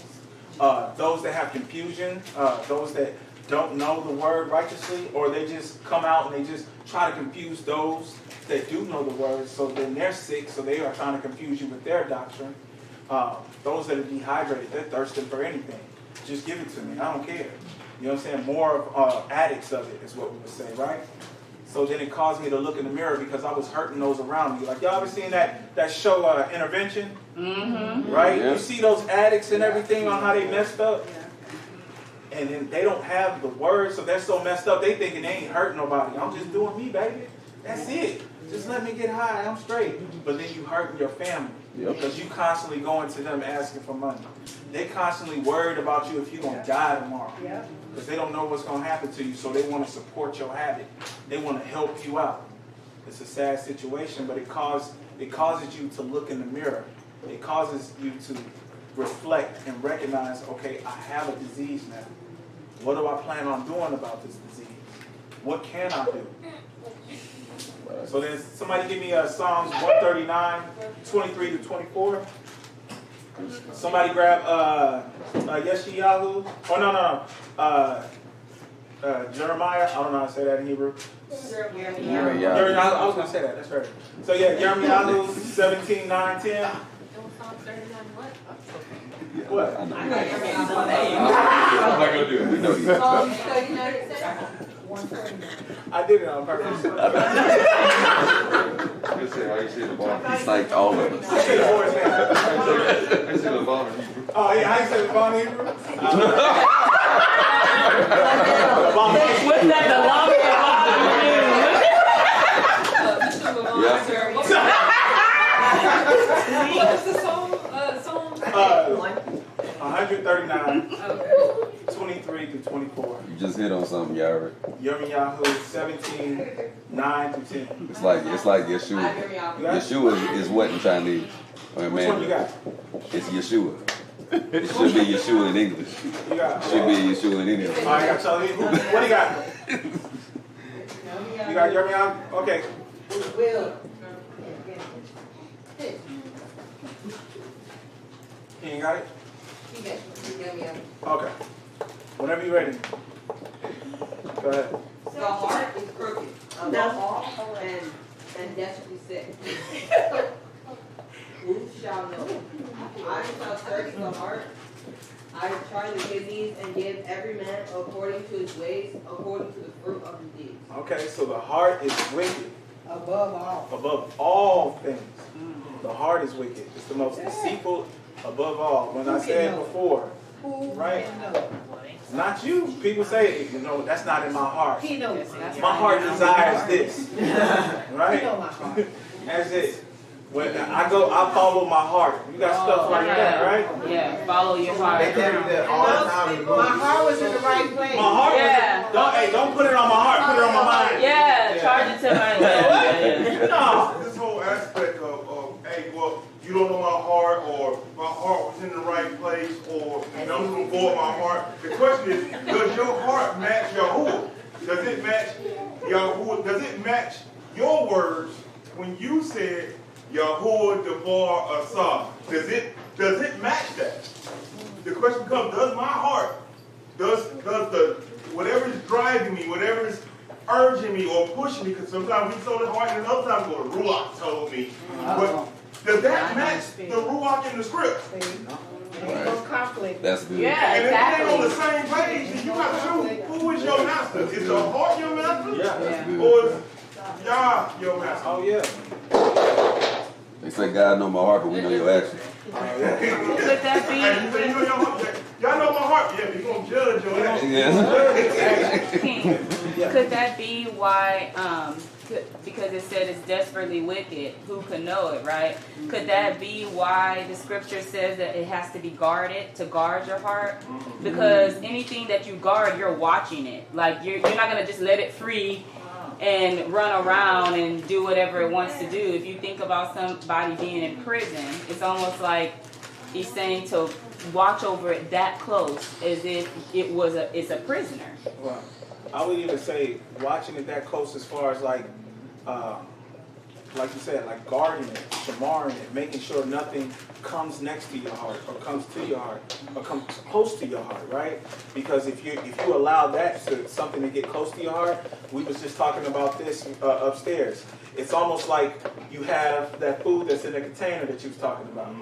those that have confusion, those that don't know the word righteously, or they just come out and they just try to confuse those that do know the word, so then they're sick, so they are trying to confuse you with their doctrine. Those that are dehydrated, they're thirsting for anything. Just give it to me. I don't care. You know what I'm saying? More of addicts of it is what we would say, right? So then it caused me to look in the mirror, because I was hurting those around me. Like, y'all ever seen that show Intervention? Mm-hmm. Right? Yeah. You see those addicts and everything on how they messed up? Yeah. And then they don't have the words, so they're so messed up, they thinking they ain't hurting nobody. I'm just doing me, baby. That's it. Just let me get high, I'm straight. But then you hurting your family. Yep. Because you constantly going to them asking for money. They constantly worried about you if you're going to die tomorrow. Because they don't know what's going to happen to you, so they want to support your habit. They want to help you out. It's a sad situation, but it causes you to look in the mirror. It causes you to reflect and recognize, okay, I have a disease now. What do I plan on doing about this disease? What can I do? So then somebody give me Psalms 139, 23 to 24. Somebody grab Yeshayahu. Oh, no. Jeremiah. I don't know how to say that in Hebrew. Jeremiah. I was going to say that. That's right. So yeah, Jeremiah 17, 9, 10. What? I'm not gonna do it. We know you. I did it on purpose. He psyched all of us. I said the boy's name. I said the ball. Oh yeah, I said the ball in Hebrew. What's that? The What's the song? 139, 23 to 24. You just hit on something, Yara. Yirmiyahu 17, 9 to 10. It's like Yeshua. Yeshua is what in Chinese? Which one you got? It's Yeshua. It should be Yeshua in English. You got? It should be Yeshua in English. All right, I got Charlie. What do you got? You got Yirmiyahu? Okay. Will. You ain't got it? Okay. Whenever you're ready. Go ahead. The heart is crooked, above all, and desperately sick. Who shall know? I shall search the heart. I will try the kidneys and give every man according to his ways, according to the fruit of his deeds. Okay, so the heart is wicked. Above all. Above all things. The heart is wicked. It's the most deceitful above all. When I said before, right? Not you. People say, that's not in my heart. He knows. My heart desires this. Right? He knows my heart. That's it. When I follow my heart. You got stuff like that, right? Yeah, follow your heart. They tell me that all the time. My heart was in the right place. My heart was don't put it on my heart, put it on my mind. Yeah, charge it to my What? No. This whole aspect of hey, well, you don't know my heart, or my heart was in the right place, or I'm going to go with my heart. The question is, does your heart match Yahuwah? Does it match Yahuwah? Does it match your words when you said Yahuwah Devar Asah? Does it match that? The question comes, does my heart, does the whatever is driving me, whatever is urging me or pushing me, because sometimes we told the heart and other times the Ruach told me. But does that match the Ruach in the script? No conflict. That's good. Yeah, And exactly. if they're on the same page, then you got to choose who is your master. Is the heart your master? Yeah. That's good. Or is Yah your master? Oh, yeah. They say God know my heart, but we know your actions. Could that Hey, so you know your heart. Y'all know my heart. Yeah, we gonna judge your actions. Yeah. Could that be why, because it said it's desperately wicked, who could know it, right? Could that be why the scripture says that it has to be guarded, to guard your heart? Because anything that you guard, you're watching it. Like, you're not going to just let it free and run around and do whatever it wants to do. If you think about somebody being in prison, it's almost like he's saying to watch over it that close, as if it's a prisoner. Well, I would even say watching it that close, as far as like you said, like guarding it, shamaring it, making sure nothing comes next to your heart, or comes to your heart, or comes close to your heart, right? Because if you allow that something to get close to your heart, we was just talking about this upstairs. It's almost like you have that food that's in the container that you was talking about.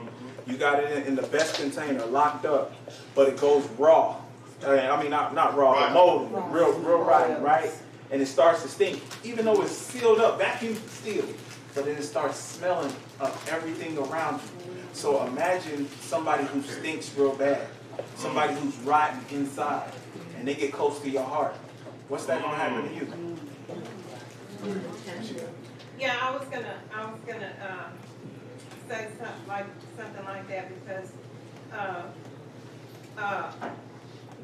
You got it in the best container, locked up, but it goes raw. I mean, not raw, but molded, real rotten, right? And it starts to stink, even though it's sealed up, vacuum sealed. But then it starts smelling of everything around you. So imagine somebody who stinks real bad, somebody who's rotten inside, and they get close to your heart. What's that going to happen to you? Yeah, I was gonna say something like that because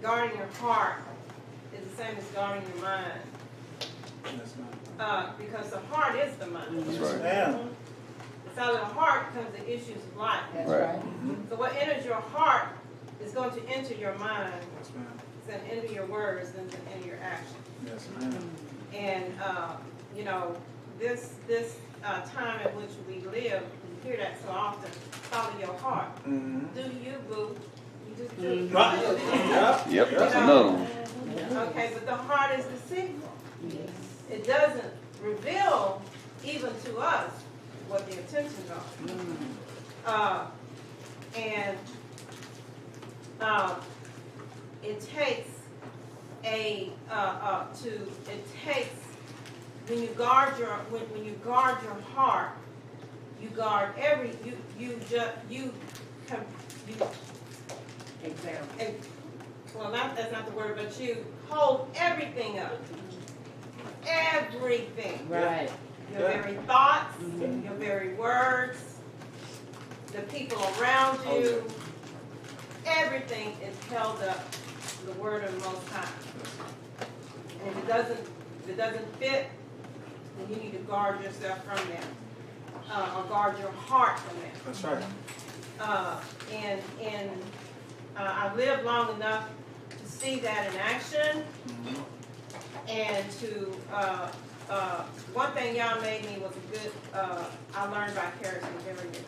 guarding your heart is the same as guarding your mind. Because the heart is the mind. That's right. Yeah. It's out of the heart comes the issues of life. That's Right. right. So what enters your heart is going to enter your mind. Yes, ma'am. It's going to enter your words and it's going to enter your actions. Yes, ma'am. And you know, this time in which we live, we hear that so often. Follow your heart. Mm-hmm. Do you, boo? You just do. Right. Yep, that's another one. Okay, but the heart is deceitful. It doesn't reveal even to us what the intentions are. And it takes when you guard your heart, you guard well, that's not the word, but you hold everything up. Everything. Right. Your very thoughts, your very words, the people around you, everything is held up to the word of the Most High. And if it doesn't fit, then you need to guard yourself from them, or guard your heart from them. That's right. I've lived long enough to see that in action, and to one thing y'all made me was a good. I learned vicariously every day.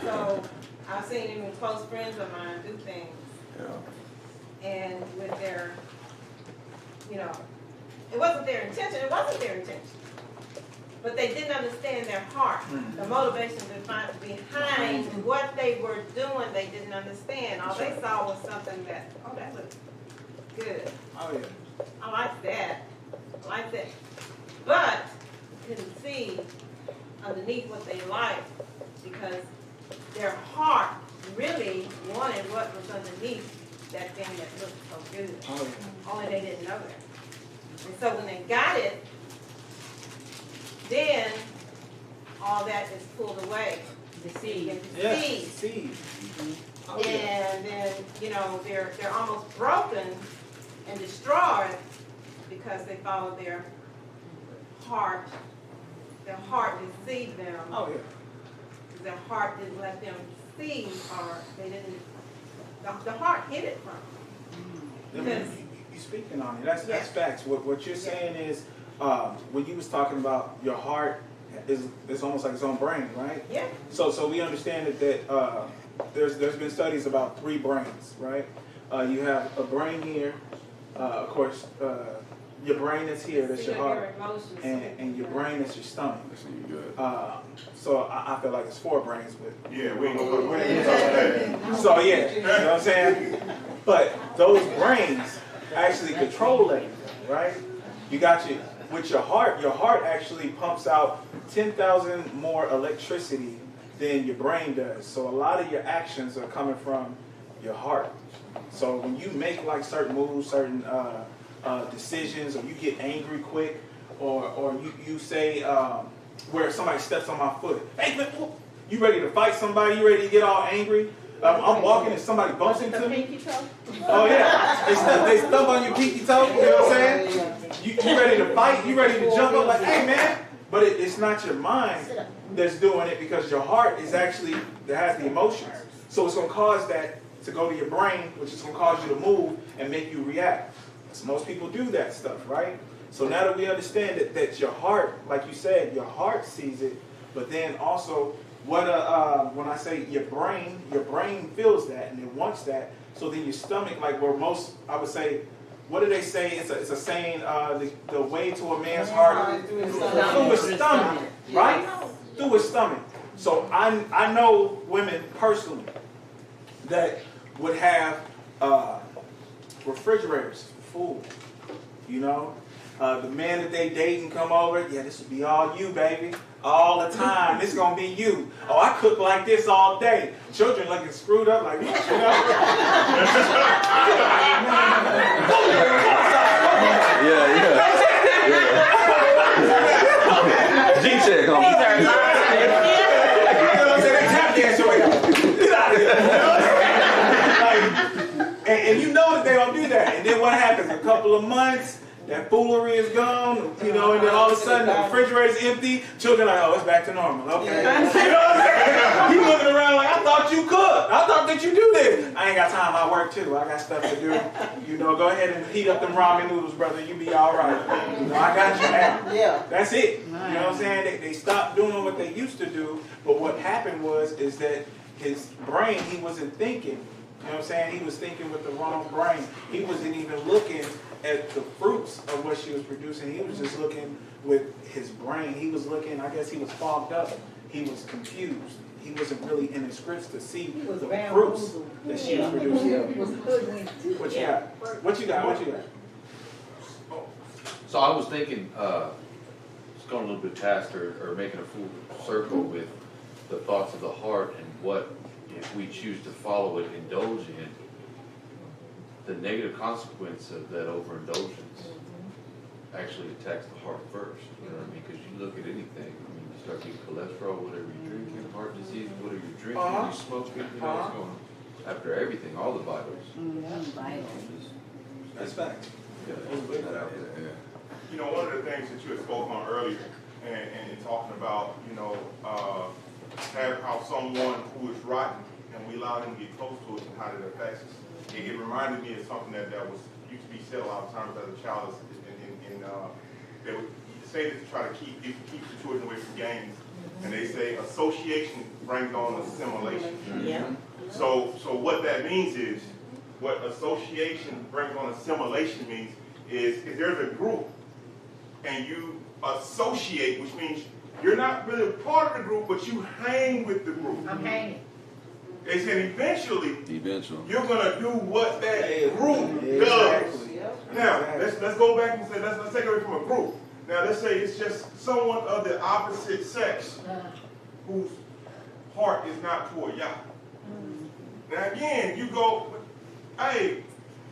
So I've seen even close friends of mine do things, and with their, you know, it wasn't their intention. It wasn't their intention. But they didn't understand their heart, the motivation behind what they were doing. They didn't understand. All they saw was something that, oh, that looks good. Oh yeah. I like that. I like that. But didn't see underneath what they liked because their heart really wanted what was underneath that thing that looked so good. Oh yeah. Only they didn't know that. And so when they got it, then all that is pulled away. The seed. Yeah. Seed. Oh, yeah. And then, you know, they're almost broken and destroyed because they followed their heart. Their heart deceived them. Oh yeah. Their heart didn't let them see, or they didn't. The heart hid it from them. You speaking on it. That's facts. What you're saying is, when you was talking about your heart is almost like its own brain, right? Yeah. So we understand that there's been studies about 3 brains, right? You have a brain here, of course, your brain that's here, that's your heart, and your brain that's your stomach. So I feel like it's 4 brains, but yeah, we ain't gonna talk that. So yeah, you know what I'm saying? But those brains actually control everything, right? You got with your heart actually pumps out 10,000 more electricity than your brain does. So a lot of your actions are coming from your heart. So when you make like certain moves, certain decisions, or you get angry quick, or you say where somebody steps on my foot, hey, you ready to fight somebody? You ready to get all angry? I'm walking and somebody bumps into me. Oh yeah, they stump on your pinky toe. You know what I'm saying? You ready to fight? You ready to jump up like, hey man? But it's not your mind that's doing it because your heart is actually that has the emotions. So it's gonna cause that to go to your brain, which is gonna cause you to move and make you react. So most people do that stuff, right? So now that we understand that your heart, like you said, your heart sees it, but then also when I say your brain feels that and it wants that. So then your stomach, like where most, I would say, what do they say? It's a saying, the way to a man's heart is through his stomach, right? Through his stomach. So I know women personally that would have refrigerators full, you know? The man that they date and come over, yeah, this will be all you, baby. All the time. This going to be you. Oh, I cook like this all day. Children looking screwed up like, what, you know? check, huh? These are lies. You know what I'm saying? They tap dance your way out. Get out of here. You know what I'm saying? Like, and you know that they don't do that. And then what happens? A couple of months, that foolery is gone, you know, and then all of a sudden the refrigerator's empty. Children are like, oh, it's back to normal. Okay. You know what I'm saying? He looking around like, I thought you cooked. I thought that you do this. I ain't got time. I work too. I got stuff to do. You know, go ahead and heat up them ramen noodles, brother. You be all right. You know, I got you now. Yeah. That's it. You know what I'm saying? They stopped doing what they used to do. But what happened is that his brain, he wasn't thinking. You know what I'm saying? He was thinking with the wrong brain. He wasn't even looking at the fruits of what she was producing. He was just looking with his brain. He was looking, I guess he was fogged up. He was confused. He wasn't really in his scripts to see the fruits that she was producing. What you got? What you got? What you got? So I was thinking, just going a little bit past or making a full circle with the thoughts of the heart and what, if we choose to follow it, indulge in, the negative consequence of that overindulgence actually attacks the heart first. You know what I mean? Because you look at anything. I mean, you start getting cholesterol, whatever you're drinking, heart disease, whatever you're drinking, you smoking, you know, it's going after everything, all the vitals. That's fact. Yeah. You know, one of the things that you had spoken on earlier, and in talking about, you know, how someone who is rotten, and we allow them to get close to us and how that affects us. It reminded me of something that was used to be said a lot of times as a child. They would say this to try to keep the children away from gangs, and they say association brings on assimilation. Yeah. So what that means is, what association brings on assimilation means is if there's a group and you associate, which means you're not really a part of the group, but you hang with the group. I'm hanging. They said eventually you're going to do what that group does. Exactly. Now, let's go back and say, let's take away from a group. Now, let's say it's just someone of the opposite sex whose heart is not toward Yah. Now, again, you go, hey,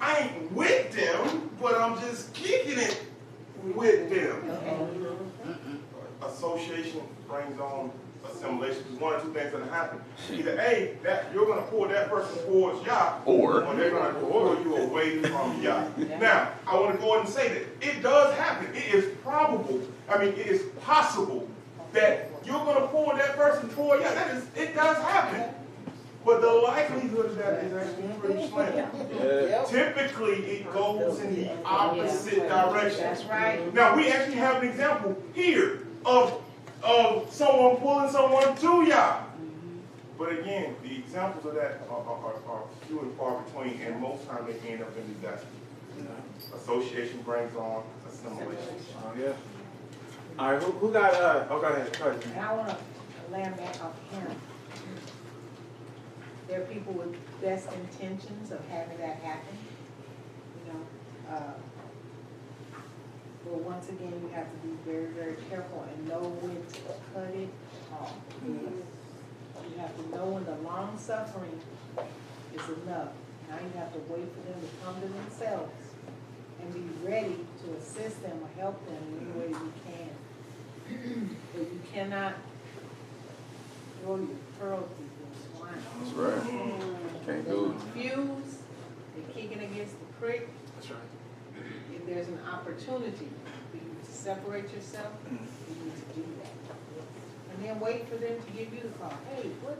I ain't with them, but I'm just kicking it with them. Association brings on assimilation. There's one or two things that happen. Either A, that you're going to pull that person towards Yah, or they're going to pull you away from Yah. Now, I want to go ahead and say that it does happen. It is probable, it is possible that you're going to pull that person toward Yah. It does happen. But the likelihood of that is actually pretty slim. Typically, it goes in the opposite direction. That's right. Now, we actually have an example here of someone pulling someone to Yah. But again, the examples of that are few and far between, and most times they end up in disaster. Association brings on assimilation. Oh, yeah. All right, who got, go ahead. And I want to land back off him. There are people with best intentions of having that happen, but once again, you have to be very, very careful and know when to cut it off. You have to know when the long suffering is enough. Now you have to wait for them to come to themselves and be ready to assist them or help them in any way you can. But you cannot throw your pearls through the swine. That's right. Can't do it. Confused, they're kicking against the prick. That's right. If there's an opportunity for you to separate yourself, you need to do that. And then wait for them to give you the call. Hey, what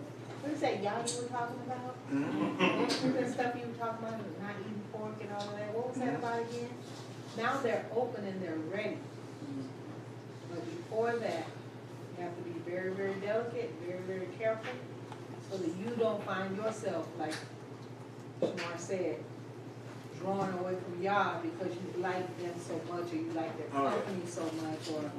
is that Yah you were talking about? That stuff you were talking about, not eating pork and all of that. What was that about again? Now they're open and they're ready. But before that, you have to be very, very delicate, very, very careful, so that you don't find yourself, like Shamar said, drawn away from Yah because you like them so much, or you like their company so much, or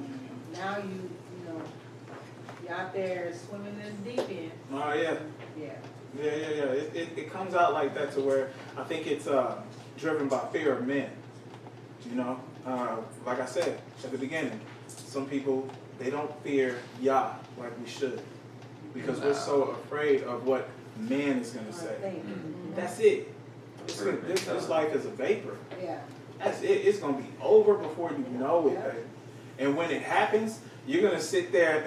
now you're out there swimming in the deep end. Oh, yeah. Yeah. It comes out like that to where I think it's driven by fear of men. Like I said at the beginning, some people, they don't fear Yah like we should, because we're so afraid of what man is going to say. That's it. This life is a vapor. Yeah. That's it. It's going to be over before you know it, baby. And when it happens, you're going to sit there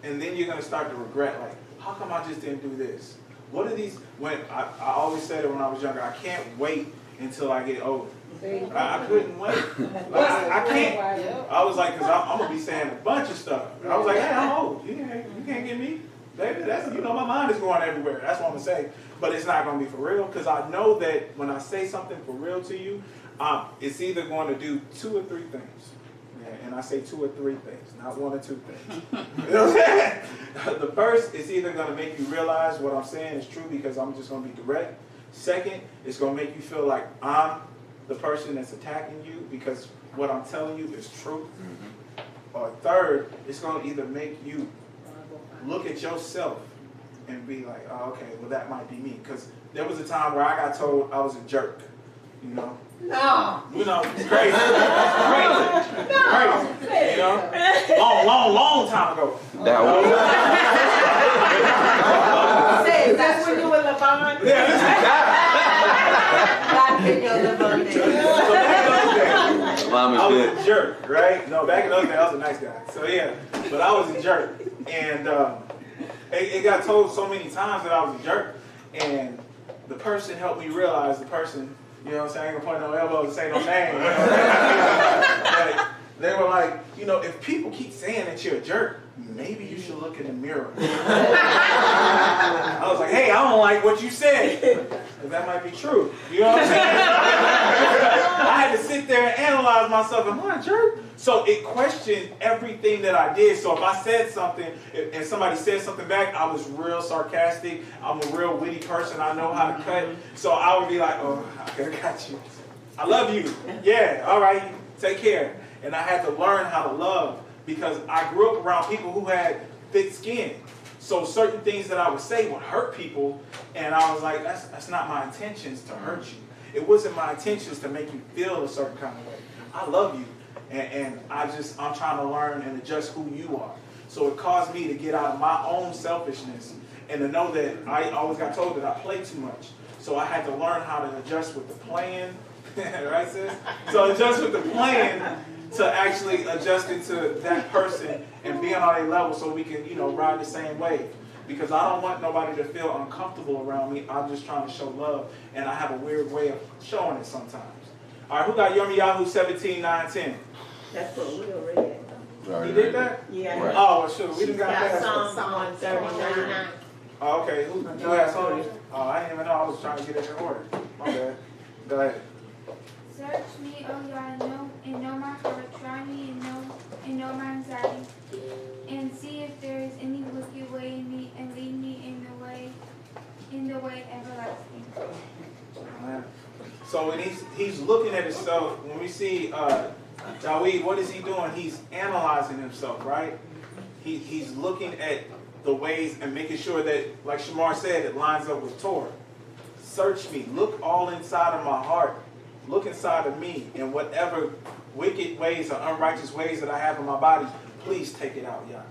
and then you're going to start to regret, like, how come I just didn't do this? What are these, when I always said it when I was younger, I can't wait until I get older. I couldn't wait. Like, I can't. I was like, because I'm going to be saying a bunch of stuff. And I was like, hey, I'm old. You can't get me. Baby, that's, you know, my mind is going everywhere. That's what I'm going to say. But it's not going to be for real, because I know that when I say something for real to you, it's either going to do 2 or 3 things. Yeah, and I say 2 or 3 things, not 1 or 2 things. You know what I'm saying? The first is either going to make you realize what I'm saying is true because I'm just going to be direct. Second, it's going to make you feel like I'm the person that's attacking you because what I'm telling you is true. Or third, it's going to either make you look at yourself and be like, oh, okay, well, that might be me. Because there was a time where I got told I was a jerk, you know? No. You know, it's crazy. It's crazy. Crazy. You know? Long time ago. That was Say, is that when you were LeBron? I was a jerk, right? No, back in those days, I was a nice guy. So yeah, but I was a jerk. And it got told so many times that I was a jerk. And the person helped me realize, you know what I'm saying? I ain't gonna point no elbows and say no name. You know? But they were like, you know, if people keep saying that you're a jerk, maybe you should look in the mirror. I was like, hey, I don't like what you said. But that might be true. You know what I'm saying? I had to sit there and analyze myself. Am I a jerk? So it questioned everything that I did. So if I said something and somebody said something back, I was real sarcastic. I'm a real witty person. I know how to cut. So I would be like, oh, I got you. I love you. Yeah, all right, take care. And I had to learn how to love because I grew up around people who had thick skin. So certain things that I would say would hurt people, and I was like, that's not my intentions to hurt you. It wasn't my intentions to make you feel a certain kind of way. I love you, and I'm trying to learn and adjust who you are. So it caused me to get out of my own selfishness and to know that I always got told that I play too much. So I had to learn how to adjust with the plan, right, sis? So adjust with the plan to actually adjust into that person and being on a level so we can, you know, ride the same wave. Because I don't want nobody to feel uncomfortable around me. I'm just trying to show love, and I have a weird way of showing it sometimes. All right, who got Yirmiyahu 17:9-10? That's what we already had. You did that? Yeah. Right. Oh, well, sure. We didn't got that. Psalm 139. Oh, okay. Who had Psalms? Oh, I didn't even know. I was trying to get it in order. My bad. Go ahead. Search me, O God, and know my heart. Try me and know my anxiety. And see if there is any wicked way in me, and lead me in the way everlasting. So when he's looking at himself, when we see Dawid, what is he doing? He's analyzing himself, right? He's looking at the ways and making sure that, like Shamar said, it lines up with Torah. Search me. Look all inside of my heart. Look inside of me, and whatever wicked ways or unrighteous ways that I have in my body, please take it out, Yah.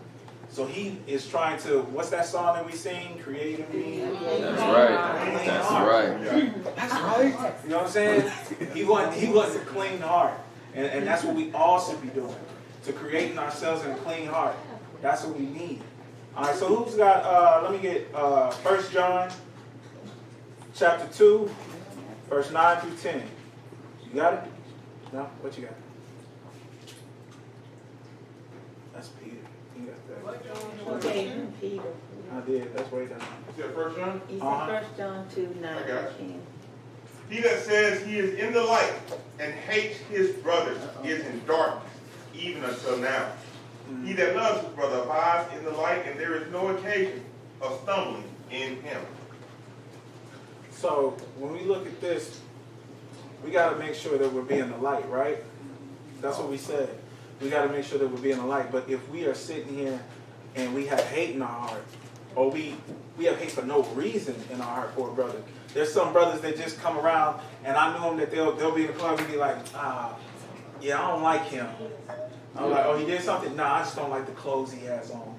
So he is trying to, what's that song that we sing? Create in me. That's right. That's right. That's right. You know what I'm saying? He wants a clean heart. And that's what we all should be doing. To creating ourselves in a clean heart. That's what we need. All right, so who's got, let me get 1 John chapter 2, verse 9 through 10. You got it? No? What you got? That's Peter. He got that. Okay, Peter. I did. That's way down. You said 1 John? He said 1 John 2, 9 I got it. 10. He that says he is in the light and hates his brothers is in darkness, even until now. He that loves his brother abides in the light, and there is no occasion of stumbling in him. So when we look at this, we got to make sure that we're being the light, right? That's what we said. We got to make sure that we're being the light. But if we are sitting here and we have hate in our heart, or we have hate for no reason in our heart for a brother. There's some brothers that just come around, and I know them that they'll be in the club and be like, yeah, I don't like him. I'm like, oh, he did something? Nah, I just don't like the clothes he has on.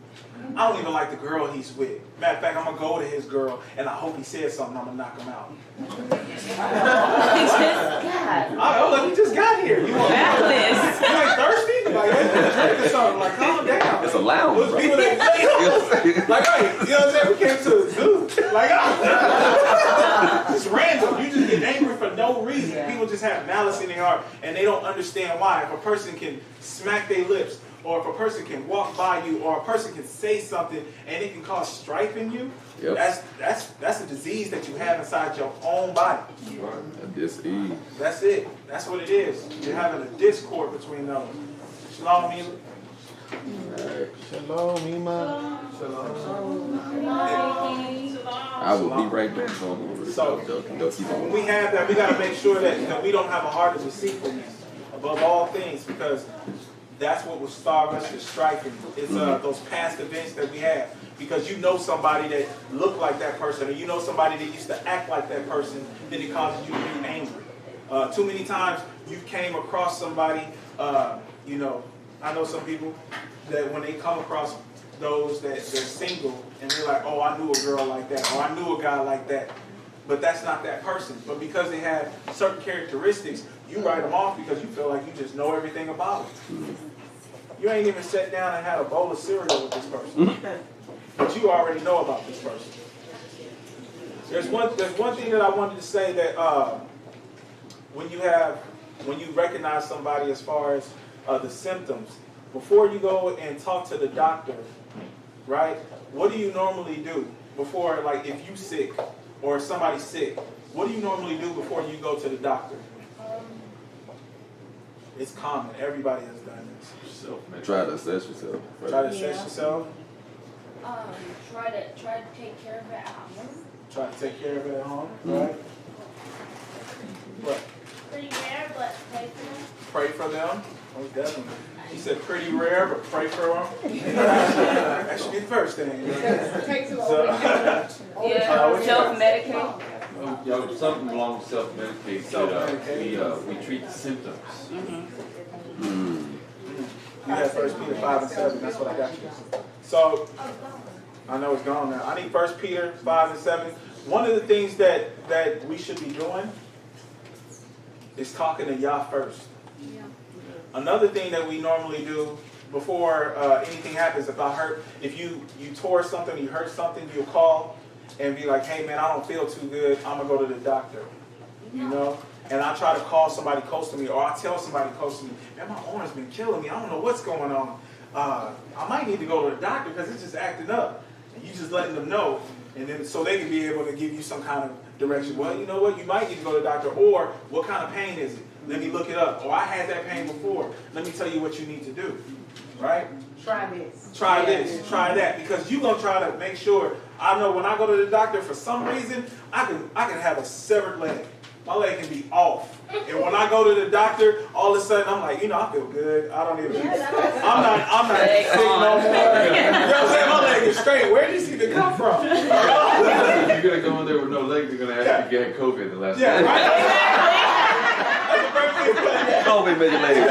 I don't even like the girl he's with. Matter of fact, I'm going to go to his girl, and I hope he says something, I'm going to knock him out. He just got. Oh, look, he just got here. You ain't thirsty? like, let's drink or something. Like, calm down. It's a lounge, Those bro. people that, like, hey, you know what I'm saying? We came to the zoo. Like, it's random. You just get angry for no reason. People just have malice in their heart, and they don't understand why. If a person can smack their lips, or if a person can walk by you, or a person can say something, and it can cause strife in you, that's a disease that you have inside your own body. A dis-ease. That's it. That's what it is. You're having a discord between those. Shalom, Mila. Shalom, Ima. Shalom. I will be right back. So when we have that, we got to make sure that we don't have a heart of deceitfulness above all things, because that's what will starve us to striking. It's those past events that we have. Because you know somebody that looked like that person, or you know somebody that used to act like that person, then it causes you to be angry. Too many times you came across somebody, you know, I know some people that when they come across those that they're single, and they're like, oh, I knew a girl like that, or I knew a guy like that. But that's not that person. But because they have certain characteristics, you write them off because you feel like you just know everything about them. You ain't even sat down and had a bowl of cereal with this person. But you already know about this person. There's one thing that I wanted to say, that when you recognize somebody as far as the symptoms, before you go and talk to the doctor, right? What do you normally do before, like, if you sick or somebody's sick? What do you normally do before you go to the doctor? It's common. Everybody has done this. Try to assess yourself. Try to assess yourself. Try to take care of it at home. Try to take care of it at home, right? What? Pretty rare, but pray for them. Pray for them. Oh, definitely. He said pretty rare, but pray for them. That should be the first thing. Self-medicate. Something along with self-medicate. We treat the symptoms. You have 1 Peter 5 and 7. That's what I got you. So, I know it's gone now. I need 1 Peter 5 and 7. One of the things that we should be doing is talking to Yah first. Another thing that we normally do before anything happens, if you tore something, you hurt something, you'll call and be like, hey man, I don't feel too good, I'm going to go to the doctor. You know? And I try to call somebody close to me, or I tell somebody close to me, man, my arm's been killing me, I don't know what's going on. I might need to go to the doctor because it's just acting up. And you just letting them know, and then so they can be able to give you some kind of direction. Well, you know what, you might need to go to the doctor, or what kind of pain is it? Let me look it up. Or I had that pain before. Let me tell you what you need to do. Right? Try this. Try this. Try that. Because you're going to try to make sure. I know when I go to the doctor, for some reason, I can have a severed leg. My leg can be off. And when I go to the doctor, all of a sudden, I'm like, I feel good. I don't even, I'm not sick no more. You know what I'm saying? My leg is straight. Where did this even come from? You're going to go in there with no legs, they're going to ask you if you had COVID the last time. Right? COVID made your leg go.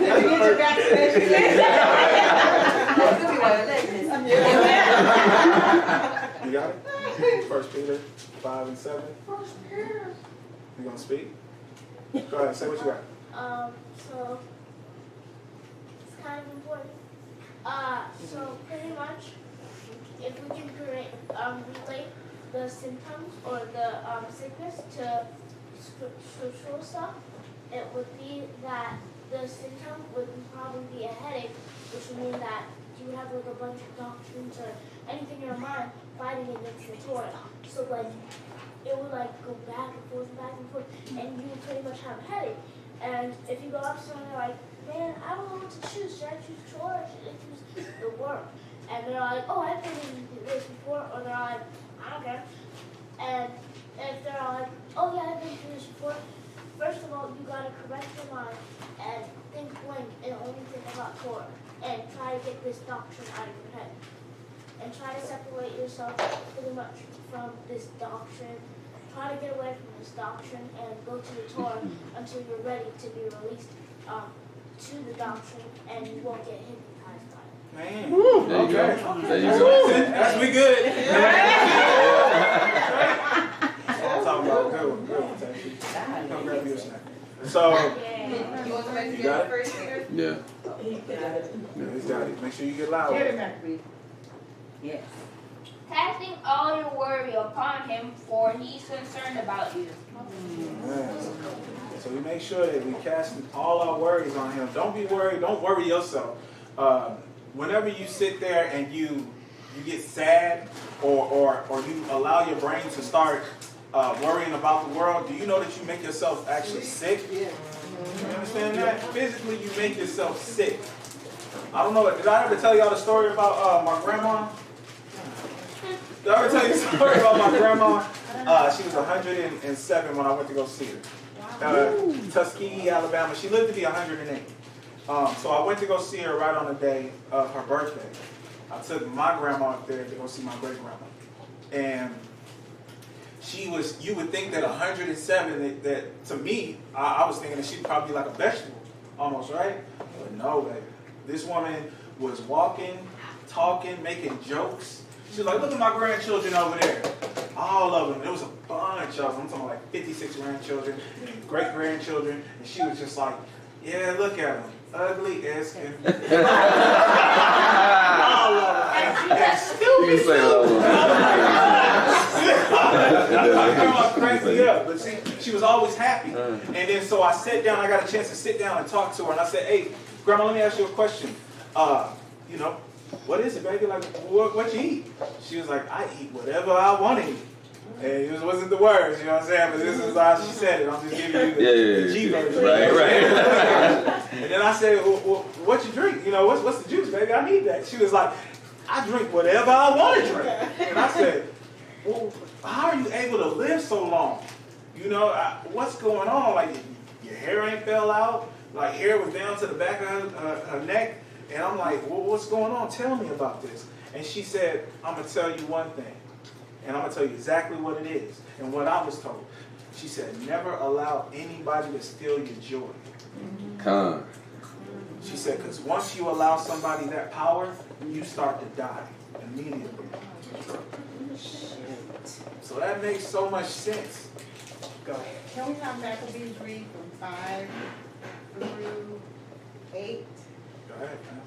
Get your vaccination. You got it? 1 Peter 5 and 7. You gonna speak? Go ahead, say what you got. So it's kind of important. So pretty much, if we can relate the symptoms or the sickness to scriptural stuff, it would be that the symptom would probably be a headache, which would mean that you would have like a bunch of doctrines or anything in your mind fighting against the Torah. So like it would like go back and forth, and you would pretty much have a headache. And if you go up to someone and they're like, man, I don't know what to choose. Should I choose Torah or should I choose the Word? And they're like, oh, I've been in this before, or they're like, I don't care. And if they're like, oh yeah, I've been through this before, first of all, you gotta correct your mind and think blank and only think about Torah. And try to get this doctrine out of your head. And try to separate yourself pretty much from this doctrine. Try to get away from this doctrine and go to the Torah until you're ready to be released to the doctrine, and you won't get hypnotized by it. Man. Woo. There you go. There you go. That's we good. I'm talking about good one, Tashy. Come grab you a snack. So You want to make You got it? first here? Yeah. Yeah, he's got it. Make sure you get loud. Get it, Maccabee. Yes. Casting all your worry upon him, for he's concerned about you. Yes. So we make sure that we cast all our worries on him. Don't be worried. Don't worry yourself. Whenever you sit there and you get sad or you allow your brain to start worrying about the world, do you know that you make yourself actually sick? You understand that? Physically, you make yourself sick. I don't know. Did I ever tell y'all the story about my grandma? Did I ever tell you the story about my grandma? She was 107 when I went to go see her. Tuskegee, Alabama. She lived to be 108. So I went to go see her right on the day of her birthday. I took my grandma up there to go see my great-grandma. And she was, you would think that 107, that to me, I was thinking that she'd probably be like a vegetable, almost, right? But no, baby. This woman was walking, talking, making jokes. She was like, look at my grandchildren over there. All of them. There was a bunch of them. I'm talking like 56 grandchildren and great-grandchildren. And she was just like, yeah, look at them. Ugly as can be. All of them. And stupid. My grandma cracked me up. But see, she was always happy. And then so I sat down. I got a chance to sit down and talk to her. And I said, hey, Grandma, let me ask you a question. You know, what is it, baby? Like, what you eat? She was like, I eat whatever I want to eat. And it wasn't the words, you know what I'm saying? But this is how she said it. I'm just giving you the G version. Right. And then I said, well, what you drink? You know, what's the juice, baby? I need that. She was like, I drink whatever I want to drink. And I said, well, how are you able to live so long? You know, what's going on? Like, your hair ain't fell out. Like, hair was down to the back of her neck. And I'm like, well, what's going on? Tell me about this. And she said, I'm going to tell you one thing. And I'm going to tell you exactly what it is and what I was told. She said, never allow anybody to steal your joy. Come. She said, because once you allow somebody that power, you start to die immediately. So that makes so much sense. Go ahead. Can we have Maccabees read from 5 through 8? Go ahead, man.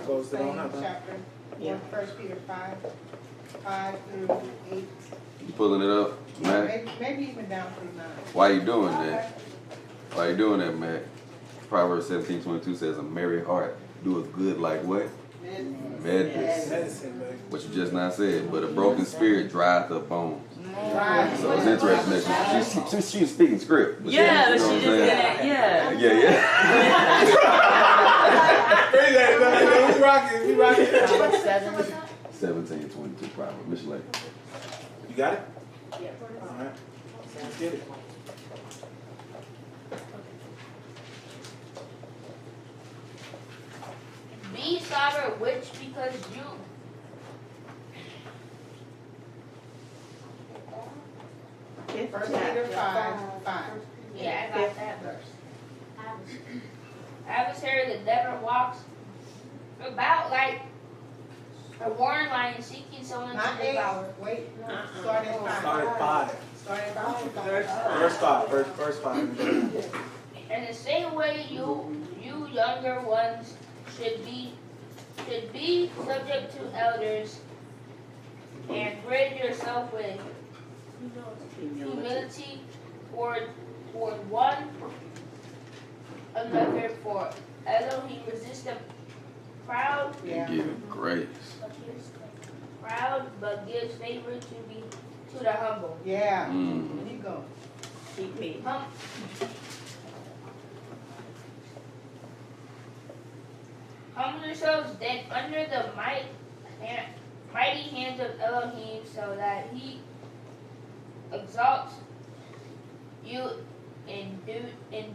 Close it on up. Chapter 1 Peter 5 through 8. You pulling it up, Matt? Maybe even down through 9. Why you doing that? Why you doing that, Matt? Proverbs 17:22 says, a merry heart doeth good like what? Medicine. What you just not said. But a broken spirit drieth up bones. So it's interesting that she's speaking script. But Yeah, you but know she what just I'm didn't. saying? Yeah. We rocking. 17:22 Proverbs. Miss Lake. You got it? Yeah. All right. Let's get it. Be sober, which because you. First Peter 5. Yeah, I got that verse. Adversary, the devil walks about like a roaring lion seeking someone to devour. Wait, start at 5. Start at 5. Start at 5. Verse 5. In the same way, you younger ones should be subject to elders, and gird yourself with humility toward one another, for Elohim resists the proud. And give grace. Proud, but gives favor to the humble. Yeah. There you go. Keep me. Humble yourselves then under the mighty hands of Elohim, so that he exalts you in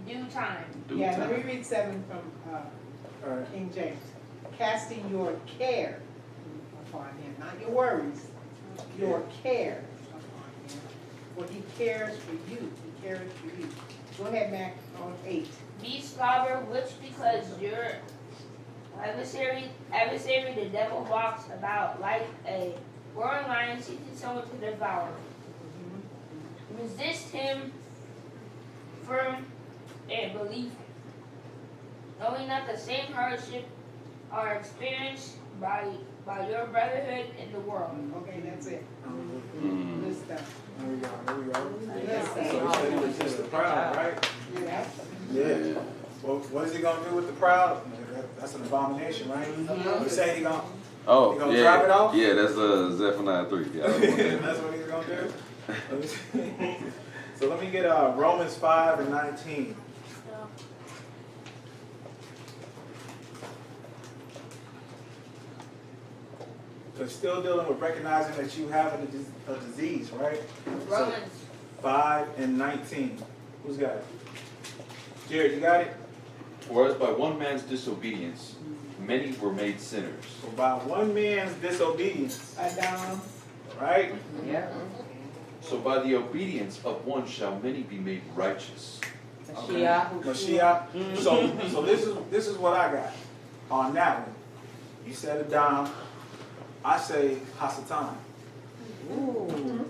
due time. Let me read 7 from King James. Casting your care upon him, not your worries, your care upon him. For he cares for you. He cares for you. Go ahead, Mac, on 8. Be sober, which because your adversary, the devil, walks about like a roaring lion seeking someone to devour. Resist him firm, and believe him, knowing that the same hardship are experienced by your brotherhood in the world. Okay, that's it. Mm. Good stuff. There we go, there we go. Good So stuff. he said he resist the proud, right? Yeah. Yeah. Well, what is he gonna do with the proud? That's an abomination, right? You say he gonna, Oh, he gonna yeah. drop it off? Yeah, that's Zephaniah 3. Yeah, That's what he's gonna do? Let me see. So let me get Romans 5 and 19. So still dealing with recognizing that you have a disease, right? Romans. So 5 and 19. Who's got it? Jared, you got it? Whereas by one man's disobedience, many were made sinners. So by one man's disobedience, Adam. right? Yeah. So by the obedience of one shall many be made righteous. Mashiach. So this is what I got on that one. You said it down. I say Hasatan. Ooh.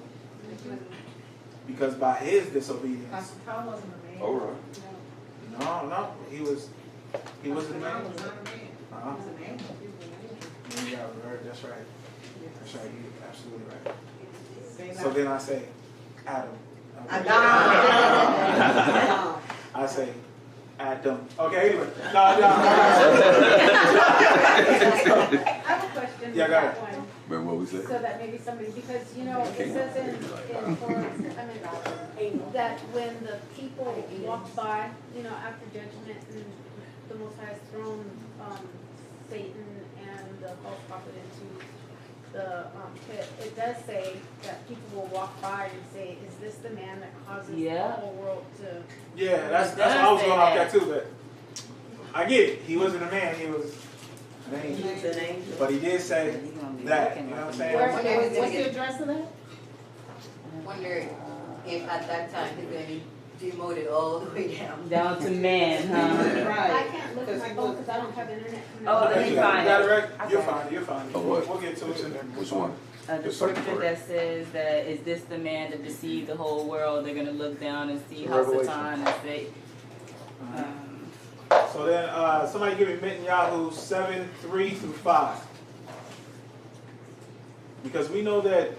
Because by his disobedience. Hasatan wasn't a man. All right. No, he was a man. Hasatan was not a man. Uh-huh. He was an angel. Yeah, that's right. That's right. You're absolutely right. Say So that. then I say Adam. Okay. Adam. I say Adam. Okay, anyway. No. I have a question. Yeah, on go that ahead. one. Remember what we said? So that maybe somebody, because, you know, it says that when the people walk by, you know, after judgment and the Most High has thrown Satan and the false prophet into the pit, it does say that people will walk by and say, is this the man that causes the whole world to... Yeah, that's what I was going off that too, but I get it. He wasn't a man, he was an angel. He's an angel. But he did say that, you know what I'm saying? What's the address of that? Wonder if at that time he's going to be demoted all the way down. Down to man, huh? I can't look at my phone because I don't have internet. Oh, let me You find got it it. right? You're fine, you're fine. Oh, what? We'll get to it. Which one? The scripture that says that is this the man that deceived the whole world? They're gonna look down and see Revelation. Hasatan and say, So then, somebody give me Netanyahu 7:3-5. Because we know that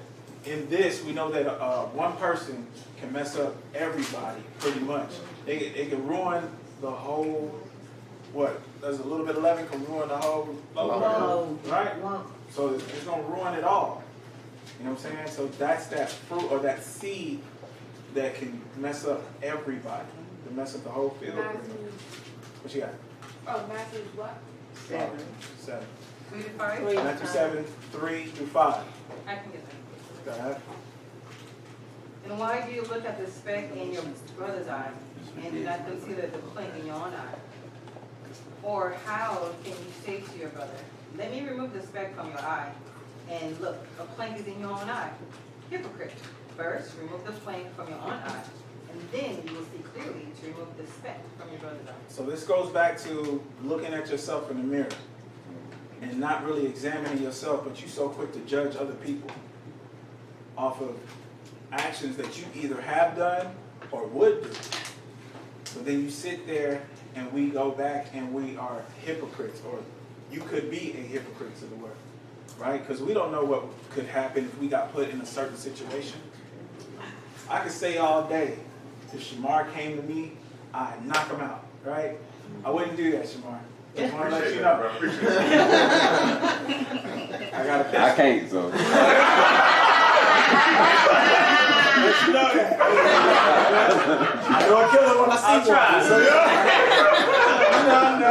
in this, we know that one person can mess up everybody pretty much. They can ruin the whole, what? There's a little bit of leaven can ruin the whole loaf, right? So it's going to ruin it all. You know what I'm saying? So that's that fruit or that seed that can mess up everybody, to mess up the whole field. What you got? Oh, Matthew what? 7. 3 to 5? Matthew 7:3-5. I can get that. Go ahead. And why do you look at the speck in your brother's eye and do not consider the plank in your own eye? Or how can you say to your brother, let me remove the speck from your eye, and look, a plank is in your own eye? Hypocrite. First, remove the plank from your own eye, and then you will see clearly to remove the speck from your brother's eye. So this goes back to looking at yourself in the mirror and not really examining yourself, but you're so quick to judge other people off of actions that you either have done or would do. So then you sit there and we go back and we are hypocrites, or you could be a hypocrite to the word, right? Because we don't know what could happen if we got put in a certain situation. I could say all day, if Shamar came to me, I'd knock him out, right? I wouldn't do that, Shamar. Just want to let you know. I can't, so. Let you know that. I know I kill him when I see one. So no.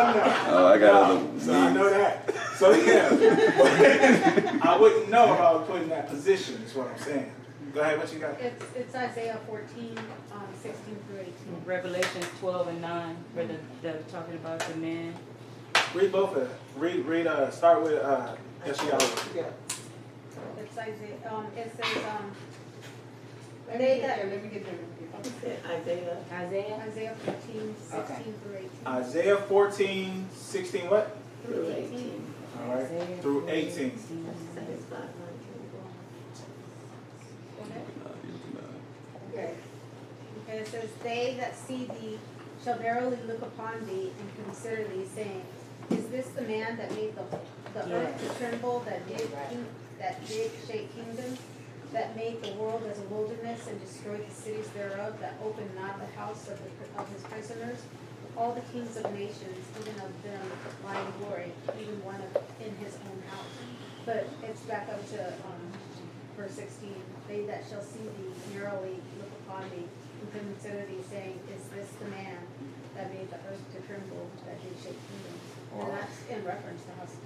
Oh, I got other. So I know that. So yeah. I wouldn't know if I was put in that position, is what I'm saying. Go ahead, what you got? It's Isaiah 14, 16 through 18. Revelations 12 and 9, where they're talking about the man. Read both of them. Read, start with Yeshayahu. Yeah. It's Isaiah, it says, Let me get there. Isaiah 14, 16 through 18. Isaiah 14, 16 what? Through 18. All right, through 18. Okay. Okay, it says, they that see thee shall verily look upon thee and consider thee, saying, is this the man that made the earth to tremble, that did shake kingdoms, that made the world as a wilderness and destroyed the cities thereof, that opened not the house of his prisoners? All the kings of nations, even of them, lie in glory, even one in his own house. But it's back up to verse 16. They that shall see thee narrowly look upon thee and consider thee, saying, is this the man that made the earth to tremble, that did shake kingdoms? And that's in reference to us.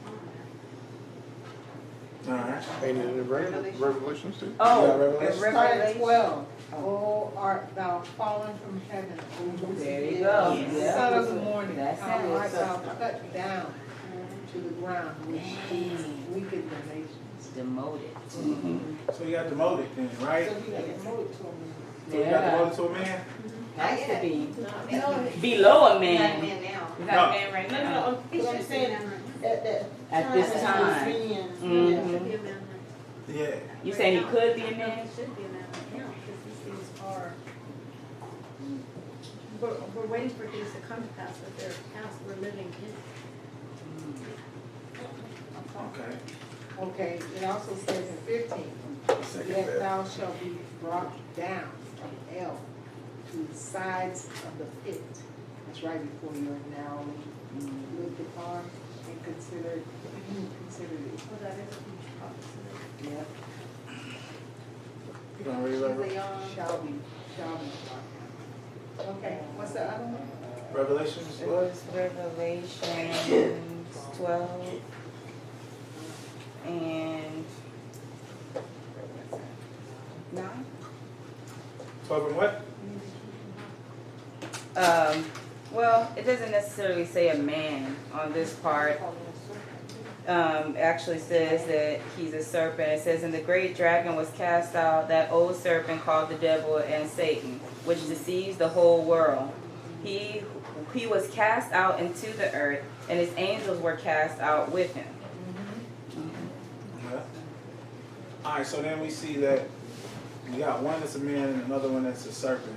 All right. Ain't it in Revelations too? Oh, Yeah, Revelation. start at 12. Oh, art thou fallen from heaven, O There you go. Yeah. Son of the morning, That's how it. art thou cut down to the ground, which weakened the nations. Demoted. So you got demoted then, right? So we got demoted to a man. So you got demoted to a man? Has to be. No, Below a Not man. men now. We got a man right now. but I'm saying, at At this time. being, Yeah. You saying he could be a man? It should be a man right now, because these things are, we're waiting for things to come to pass, but they're past, we're living in it. Okay. Okay, it also says in 15, yet thou shalt be brought down from hell to the sides of the pit. That's right before you are narrowly looked upon and considered it. Well, that is a huge prophecy. Yeah. You gonna read Revelation? Shall be brought down. Okay, what's the other one? Revelations? It was Revelations 12 and 9. 12 and what? Well, it doesn't necessarily say a man on this part. It actually says that he's a serpent. It says, and the great dragon was cast out, that old serpent called the devil and Satan, which deceives the whole world. He was cast out into the earth, and his angels were cast out with him. Yeah. All right, so then we see that we got one that's a man and another one that's a serpent.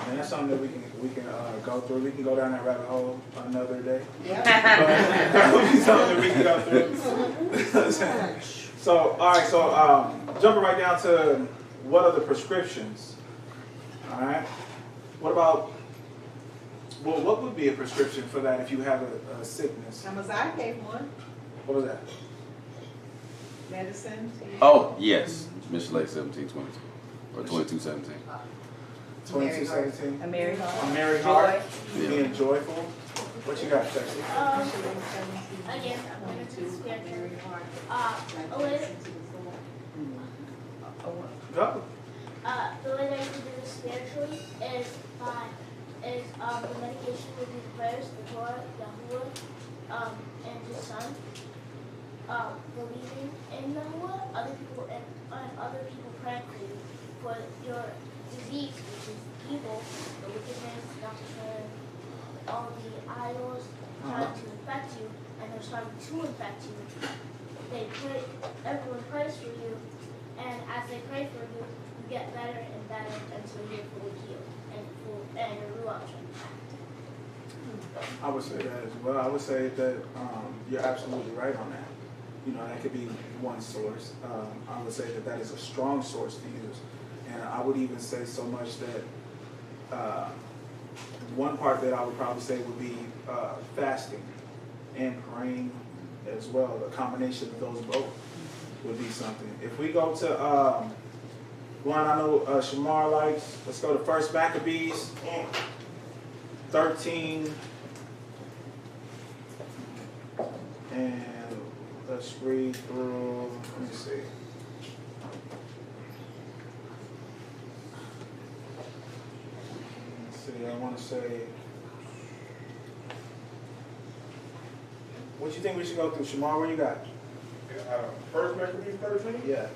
And that's something that we can go through. We can go down that rabbit hole another day. Yeah. That would be something that we can go through. So, all right, so jumping right down to what are the prescriptions? All right. What about, well, what would be a prescription for that if you have a sickness? Amaziah gave one. What was that? Medicine. Oh, yes. Mishpacha 17:22 or 22:17. 22:17. A merry heart. A merry heart. Yeah. Being joyful. What you got, Texas? Again, I'm going to do spiritual. A way, Go. the way that you can do this spiritually is the medication would be the prayers, the Torah, Yahuwah, and His Son. Believing in Yahuwah, other people and other people praying for you for your disease, which is evil, the wickedness, doctrine, all the idols trying to infect you, and they're starting to infect you. They pray, everyone prays for you, and as they pray for you, you get better and better until you're fully healed and your ruach I would say that as well. I would say that you're absolutely right on that. You know, that could be one source. I would say that that is a strong source to use. And I would even say so much that one part that I would probably say would be fasting and praying as well. A combination of those both would be something. If we go to one I know Shamar likes, let's go to 1 Maccabees 13. And let's read through, let me see. Let's see, I want to say, what you think we should go through? Shamar, what you got? 1 Maccabees 13? Yeah.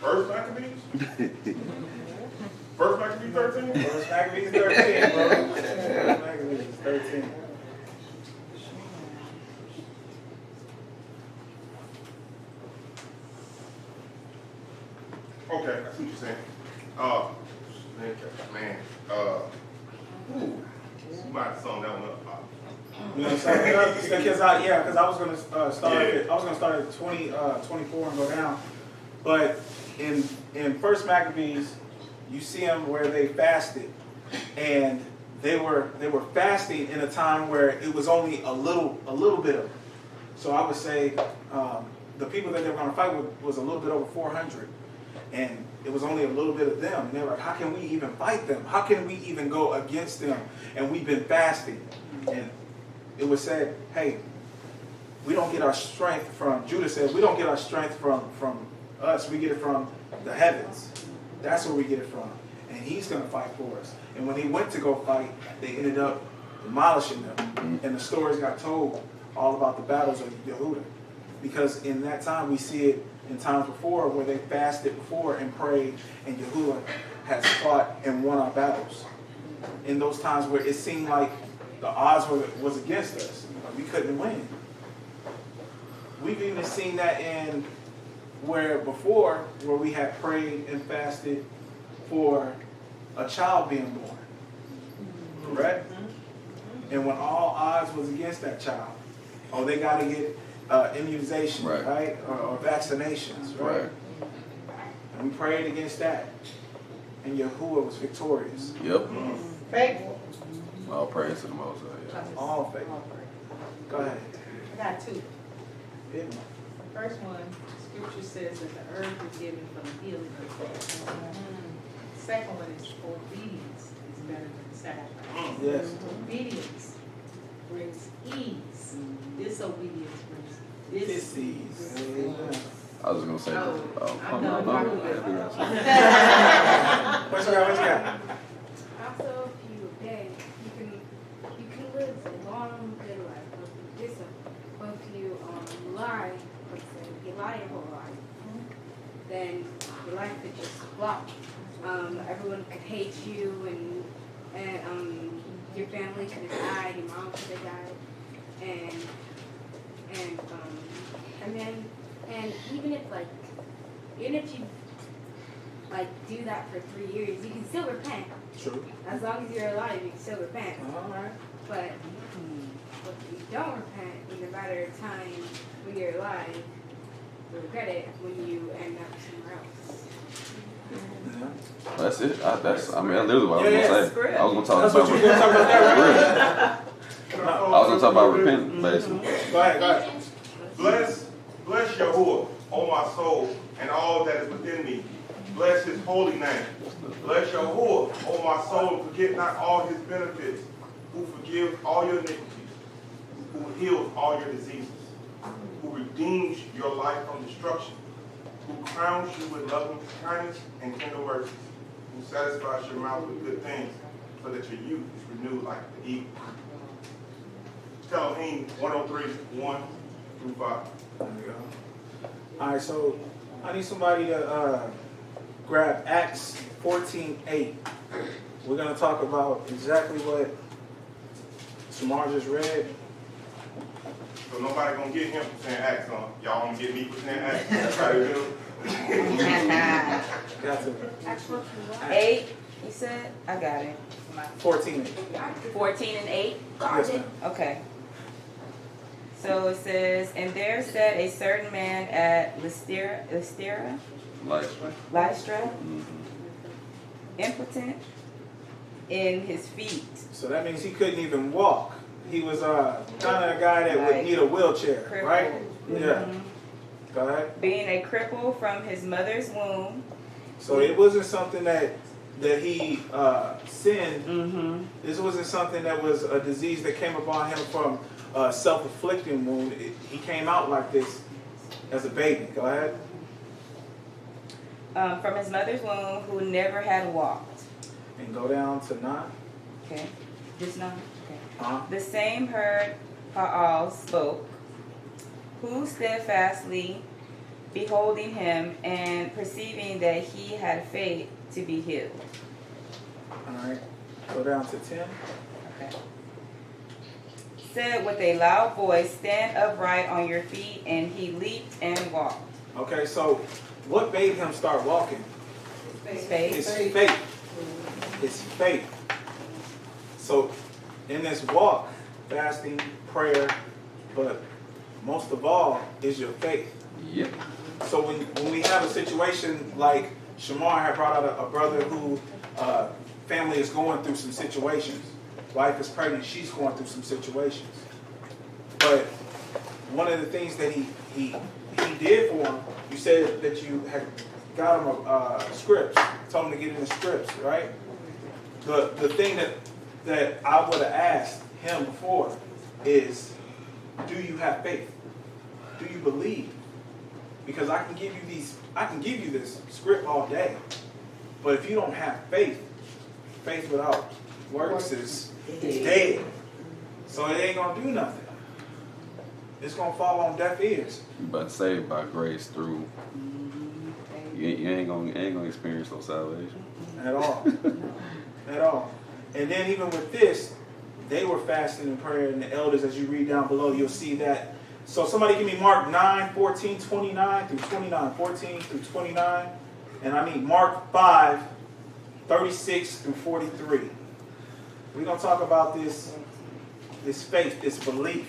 First Maccabees? First Maccabees 13? First Maccabees 13, bro. First Maccabees 13. Okay, I see what you're have to sum that one up. You know what I'm saying? Because I was gonna start at 24 and go down. But in First Maccabees, you see them where they fasted, and they were fasting in a time where it was only a little bit of them. So I would say the people that they were going to fight with was a little bit over 400, and it was only a little bit of them. And they were like, how can we even fight them? How can we even go against them? And we've been fasting. And it was said, hey, we don't get our strength from, Judah says, we don't get our strength from us. We get it from the heavens. That's where we get it from. And he's going to fight for us. And when he went to go fight, they ended up demolishing them. And the stories got told all about the battles of Yehuda. Because in that time, we see it in times before where they fasted before and prayed, and Yehuda has fought and won our battles. In those times where it seemed like the odds was against us. We couldn't win. We've even seen that in where before, where we had prayed and fasted for a child being born. Correct? And when all odds was against that child, oh, they got to get immunization, right? Or vaccinations, right? And we prayed against that. And Yahuwah was victorious. Yep. Faithful. All praise to the Most High. Yeah. All faithful. Go ahead. I got two. Big one. The first one, scripture says that the herb is given for the healing of the second one is obedience is better than sacrifice. Yes. Obedience brings ease. Disobedience brings dis-ease. I was going to say, What you got? Also, if you obey, you can live a long, good life. But if you lie, let's say you lie your whole life, then your life could just flop. Everyone could hate you, and your family could have died, your mom could have died, and even if you do that for 3 years, you can still repent. True. As long as you're alive, you can still repent. All right. But if you don't repent in a matter of time when you're alive, you'll regret it when you end up somewhere else. That's it. That's literally what I was going to say. I was going to talk That's about what you were talking about. I was going to talk about repenting, basically. Go ahead. Bless Yahuwah, O my soul, and all that is within me. Bless his holy name. Bless Yahuwah, O my soul, and forget not all his benefits, who forgives all your iniquities, who heals all your diseases, who redeems your life from destruction, who crowns you with loving kindness and tender mercies, who satisfies your mouth with good things, so that your youth is renewed like the eagle. Tehilliym 103:1-5. There we go. All right, so I need somebody to grab Acts 14:8. We're going to talk about exactly what Samar just read. So nobody gonna get him for saying Acts, huh? Y'all gonna get me for saying Acts? That's how they do. Got to. 8, you said? I got it. 14:8. 14 and 8? Yes, ma'am. Okay. So it says, and there sat a certain man at Lystra, impotent in his feet. So that means he couldn't even walk. He was kind of a guy that would need a wheelchair, crippled. right? Mm-hmm. Yeah. Go ahead. Being a cripple from his mother's womb. So it wasn't something that he sinned. Mm-hmm. This wasn't something that was a disease that came upon him from a self-inflicting wound. He came out like this as a baby. Go ahead. From his mother's womb, who never had walked. And go down to 9. Okay. Just 9. Okay. Uh-huh. The same heard Paul spoke, who steadfastly beholding him and perceiving that he had faith to be healed. All right. Go down to 10. Okay. Said with a loud voice, stand upright on your feet, and he leaped and walked. Okay, so what made him start walking? Faith. It's faith. It's faith. So in this walk, fasting, prayer, but most of all is your faith. Yep. So when we have a situation like Shamar had brought out a brother who family is going through some situations. Wife is pregnant, she's going through some situations. But one of the things that he did for him, you said that you had got him a scripts, told him to get in the scripts, right? The thing that I would have asked him before is, do you have faith? Do you believe? Because I can give you this script all day, but if you don't have faith, faith without works is dead. So it ain't gonna do nothing. It's gonna fall on deaf ears. But saved by grace through, you ain't gonna experience no salvation at all, at all. And then even with this, they were fasting and praying, and the elders, as you read down below, you'll see that. So somebody give me Mark 9, 14, 29 through 29, 14 through 29, and I need Mark 5, 36 through 43. We're gonna talk about this faith, this belief.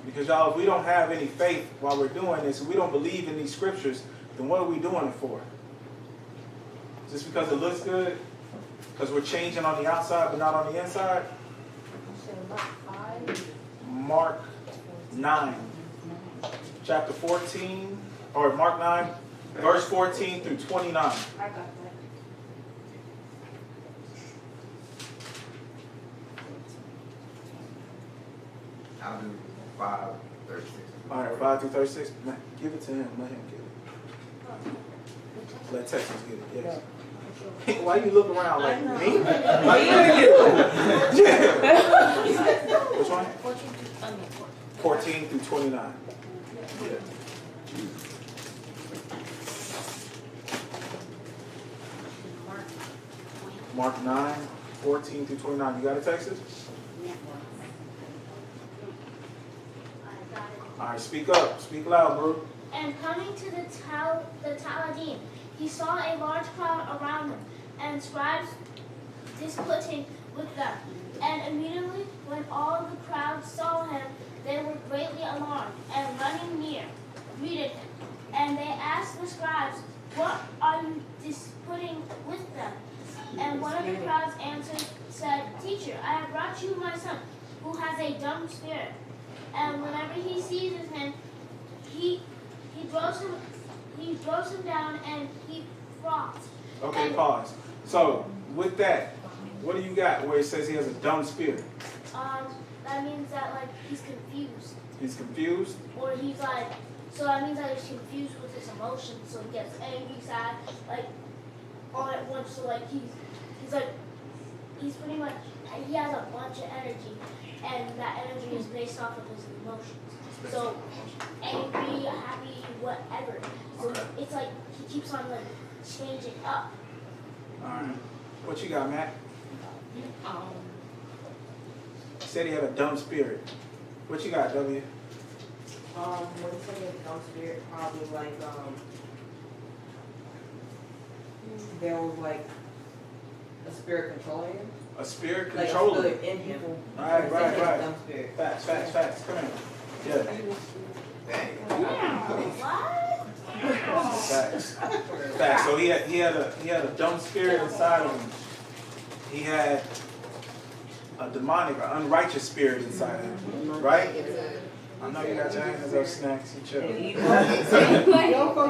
Because y'all, if we don't have any faith while we're doing this, if we don't believe in these scriptures, then what are we doing it for? Just because it looks good? Because we're changing on the outside but not on the inside? Mark 9, chapter 14, or Mark 9, verse 14 through 29. I got that. I'll do 5:36. All right, 5 through 36. Man, give it to him. Let him get it. Let Texas get it. Yes. Why you look around like me? Like you didn't get it. Yeah. Which one? 14 through 29. Yeah. Mark 9, 14 through 29. You got it, Texas? All right, speak up. Speak loud, bro. And coming to the Tehilliym, he saw a large crowd around him, and scribes disputing with them. And immediately, when all the crowd saw him, they were greatly alarmed, and running near, greeted him. And they asked the scribes, "What are you disputing with them?" And one of the crowds answered, said, "Teacher, I have brought you my son, who has a dumb spirit. And whenever he seizes him, he throws him down, and he froths." Okay, pause. So, with that, what do you got where it says he has a dumb spirit? That means that, like, he's confused. He's confused? Or he's like, so that means that he's confused with his emotions. So he gets angry, sad, like, all at once. So, like, he's pretty much, he has a bunch of energy. And that energy is based off of his emotions. So, angry, happy, whatever. So it's like he keeps on, like, changing up. All right. What you got, Matt? He said he had a dumb spirit. What you got, W? When you say he has a dumb spirit, probably like, there was like a spirit controlling him. A spirit Like controlling a spirit in him. Right. Dumb spirit. Facts. Come here. Yeah. Facts. So he had a dumb spirit inside of him. He had a demonic or unrighteous spirit inside of him, right? I know you got your hands up, Snacks. You chill.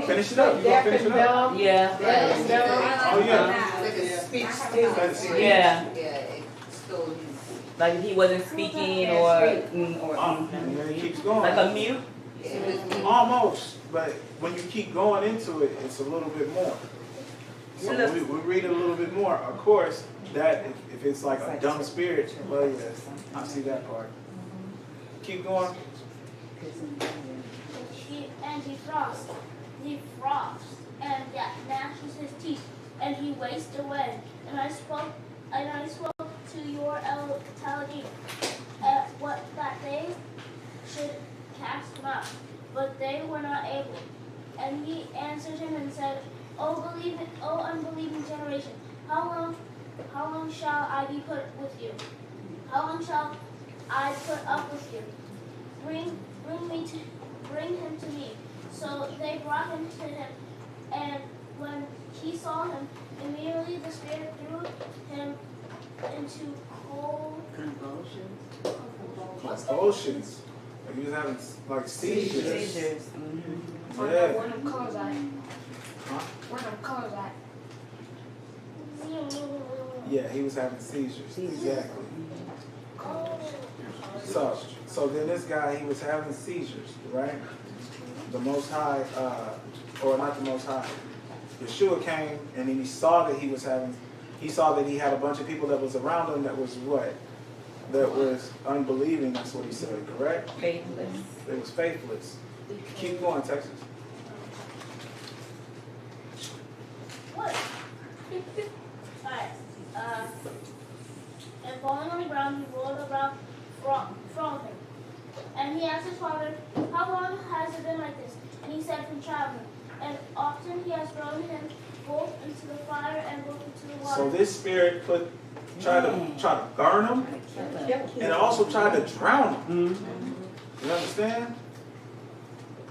Finish it up. You gonna finish it up? Yeah. Oh yeah. Yeah. Like if he wasn't speaking or he keeps going. like a mute. Almost, but when you keep going into it, it's a little bit more. So we read it a little bit more. Of course, that if it's like a dumb spirit, well, yeah, I see that part. Keep going. He froths, and gnashes his teeth, and he wastes away. And I spoke to your Tehilliym, that they should cast him out, but they were not able. And he answered him and said, "O unbelieving generation, how long How long shall I be put with you? How long shall I put up with you? Bring him to me. So they brought him to him, and when he saw him, immediately the spirit threw him into Convulsions. Convulsions. Like he was having like seizures. Seizures. Where Yeah. them colors at? Huh? Where them colors at? Yeah, he was having seizures. Exactly. So then this guy, he was having seizures, right? The Most High, or not the Most High, Yeshua came and then he saw that he saw that he had a bunch of people that was around him that was what? That was unbelieving, that's what he said, correct? Faithless. It was faithless. Keep going, Texas. What? Alright. And falling on the ground, he rolled around from him. And he asked his father, how long has it been like this? And he said, from childhood. And often he has thrown him both into the fire and both into the water. So this spirit tried to burn him and also tried to drown him. You understand?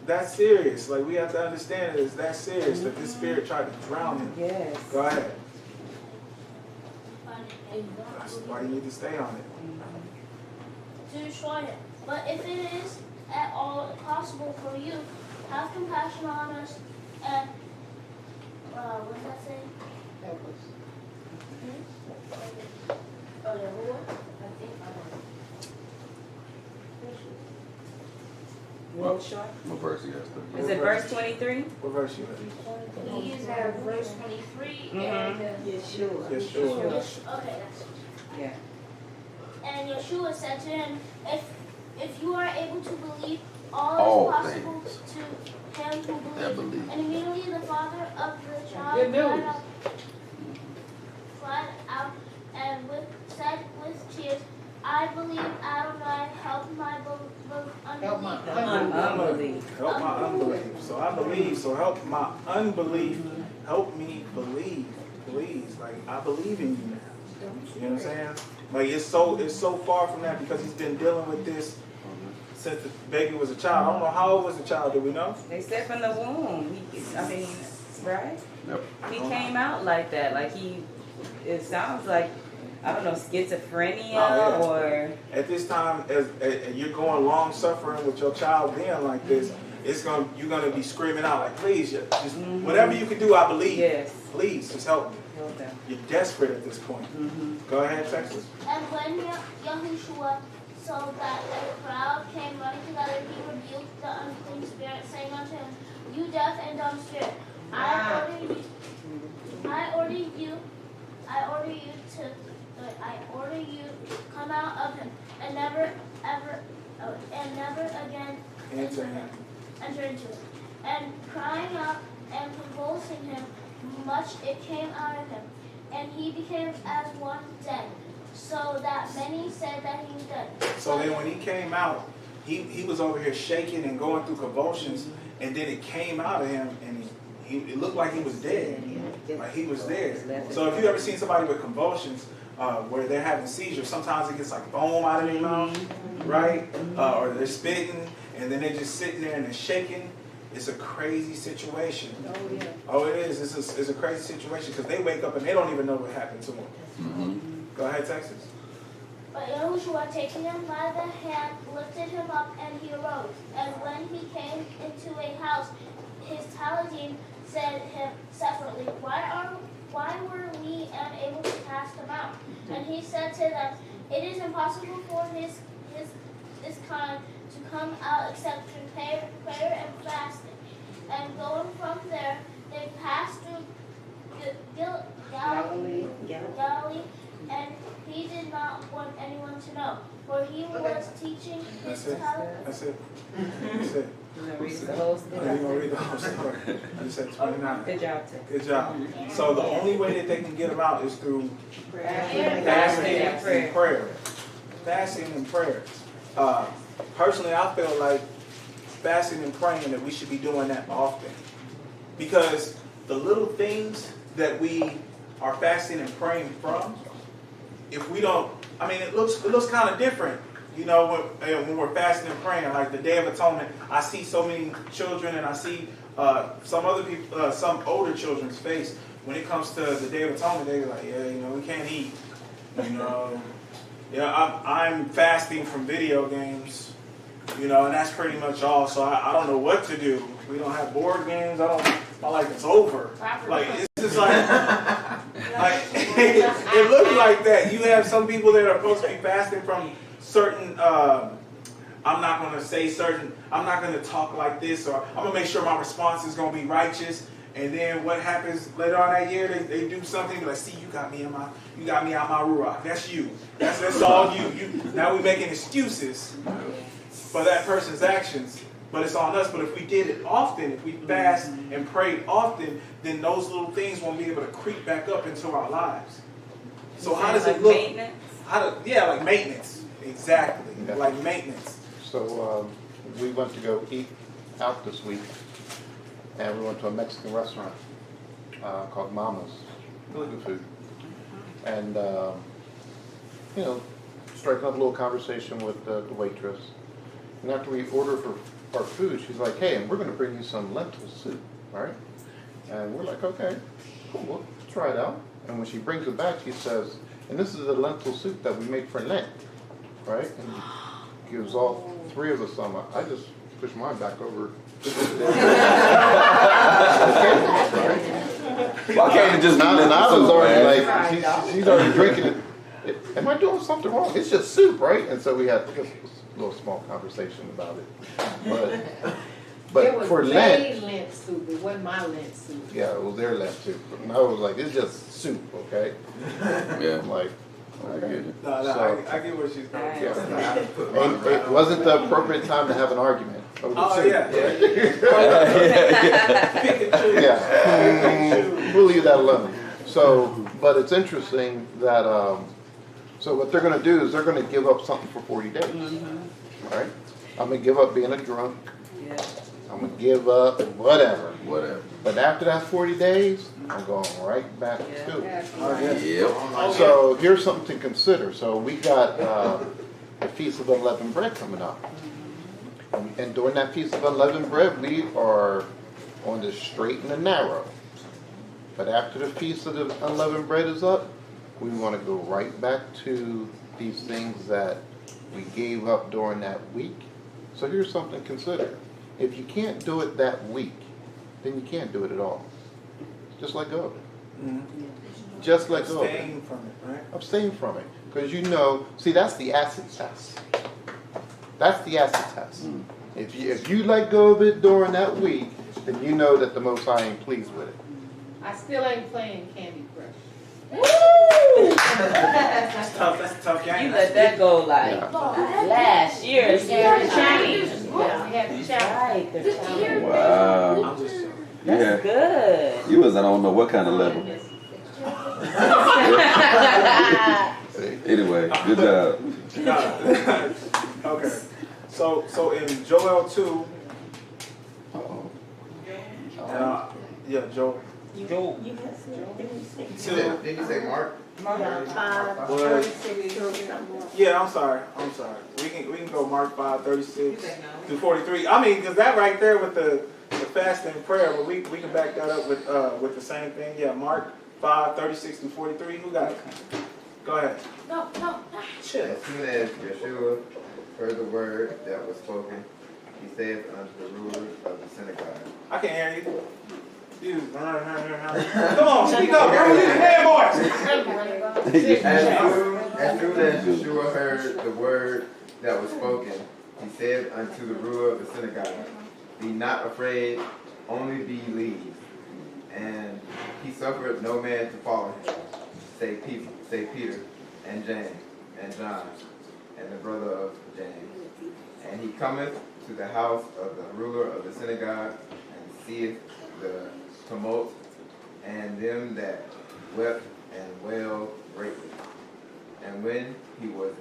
That's serious. Like we have to understand it is that serious that this spirit tried to drown him. Yes. Go ahead. That's why you need to stay on it. To destroy him. But if it is at all possible for you, have compassion on us and what does that say? Help us. Oh yeah, what? I think What verse you guys Is it verse 23? What verse you at? He is at verse 23 Mhm. and Yeshua. Okay, that's Yeah. And Yeshua said to him, if you are able to believe, all All is possible to him who That believes. believe. And immediately the father of the child Good news. cried out and said with tears, I believe, Adonai, help my unbelief. Help my unbelief. So I believe. So help my unbelief. Help me believe. Please. Like I believe in you now. You know what I'm saying? Like it's so far from that because he's been dealing with this since the baby was a child. I don't know how old was the child, do we know? They said from the womb. Right? Yep. He came out like that. Like it sounds like, I don't know, schizophrenia or... At this time, as you're going long suffering with your child being like this, you're gonna be screaming out like, please, just whatever you can do, I believe. Yes. Please, just help me. You're desperate at this point. Go ahead, Texas. And when Yahushua saw that a crowd came running together, he rebuked the unclean spirit, saying unto him, you deaf and dumb spirit, I order you come out of him, and never again enter into it. And crying out and convulsing him much, it came out of him, and he became as one dead, so that many said that he was dead. So then when he came out, he was over here shaking and going through convulsions, and then it came out of him, and it looked like he was dead. Like he was dead. So if you ever seen somebody with convulsions, where they're having seizures, sometimes it gets like foam out of their mouth, right? Or they're spitting, and then they're just sitting there and they're shaking. It's a crazy situation. Oh, it is. It's a crazy situation because they wake up and they don't even know what happened to them. Go ahead, Texas. But Yahushua, taking him by the hand, lifted him up, and he arose. And when he came into a house, his Tehilliym said him separately, why were we unable to cast them out? And he said to them, it is impossible for this kind to come out except through prayer and fasting. And going from there, they passed through Galilee, and he did not want anyone to know, for he was teaching his Tehilliym. That's it. You're going to read the whole story. You're going to read the whole story. You said 29. Good job, Ted. Good job. So the only way that they can get them out is through fasting and prayer. Fasting and prayer. Personally, I feel like fasting and praying that we should be doing that often. Because the little things that we are fasting and praying from, if we don't, I mean, it looks kind of different. You know, when we're fasting and praying, like the Day of Atonement, I see so many children, and I see some other people, some older children's face when it comes to the Day of Atonement. They're like, yeah, you know, we can't eat. You know, yeah, I'm fasting from video games. You know, and that's pretty much all. So I don't know what to do. We don't have board games. I like it's over. Like it's just like it looks like that. You have some people that are supposed to be fasting from certain. I'm not going to say certain. I'm not going to talk like this, or I'm going to make sure my response is going to be righteous. And then what happens later on that year? They do something like, see, you got me out my ruach. That's you. That's all you. Now we're making excuses for that person's actions, but it's on us. But if we did it often, if we fast and prayed often, then those little things won't be able to creep back up into our lives. So how does it look? Maintenance? Like maintenance. Exactly. Yeah. Like maintenance. So we went to go eat out this week, and we went to a Mexican restaurant called Mama's. Really good food. And, you know, striking up a little conversation with the waitress. And after we ordered for our food, she's like, hey, and we're going to bring you some lentil soup, all right? And we're like, okay, cool, we'll try it out. And when she brings it back, she says, and this is the lentil soup that we make for Lent, right? And gives all three of us some. I just pushed mine back over. Why can't it just be and I was already man? like, she's already drinking it. Am I doing something wrong? It's just soup, right? And so we had a little small conversation about it. But it was for Lent soup. It wasn't my Lent soup. Yeah, it was their Lent soup. And I was like, it's just soup, okay? Yeah. I'm like, I get it. No, So- I get where she's going. Yeah. And it wasn't the appropriate time to have an argument over the soup. Yeah. We'll leave that alone. So, but it's interesting that, so what they're going to do is they're going to give up something for 40 days. All right? I'm going to give up being a drunk. Yeah. I'm going to give up whatever. Whatever. But after that 40 days, I'm going right back to it. Yep. So here's something to consider. So we got the Feast of Unleavened Bread coming up. And during that Feast of Unleavened Bread, we are on the straight and the narrow. But after the Feast of the Unleavened Bread is up, we want to go right back to these things that we gave up during that week. So here's something to consider. If you can't do it that week, then you can't do it at all. Just let go of it. Just let go of it. Abstain from it, right? Abstain from it. Because you know, see, that's the acid test. That's the acid test. If you let go of it during that week, then you know that the Most High ain't pleased with it. I still ain't playing Candy Crush. That's tough. That's a tough game. You let that go like last year. It's changed. Wow. That's good. You was I don't know what kind of level. Anyway, good job. Okay. So in Joel 2, yeah, Joel. Didn't you say Mark? Yeah, I'm sorry. We can go Mark 5:36 through 43. I mean, because that right there with the fasting and prayer, but we can back that up with the same thing. Yeah, Mark 5:36 through 43. Who got it? Go ahead. No. As soon as Yeshua heard the word that was spoken, he said unto the rulers of the synagogue. I can't hear you. Come on, speak up, bro. Use your head voice. As soon as Yeshua heard the word that was spoken, he said unto the ruler of the synagogue, be not afraid, only believe. And he suffered no man to follow him, save Peter and James and John and the brother of James. And he cometh to the house of the ruler of the synagogue and seeth the tumult and them that wept and wailed greatly. And when he was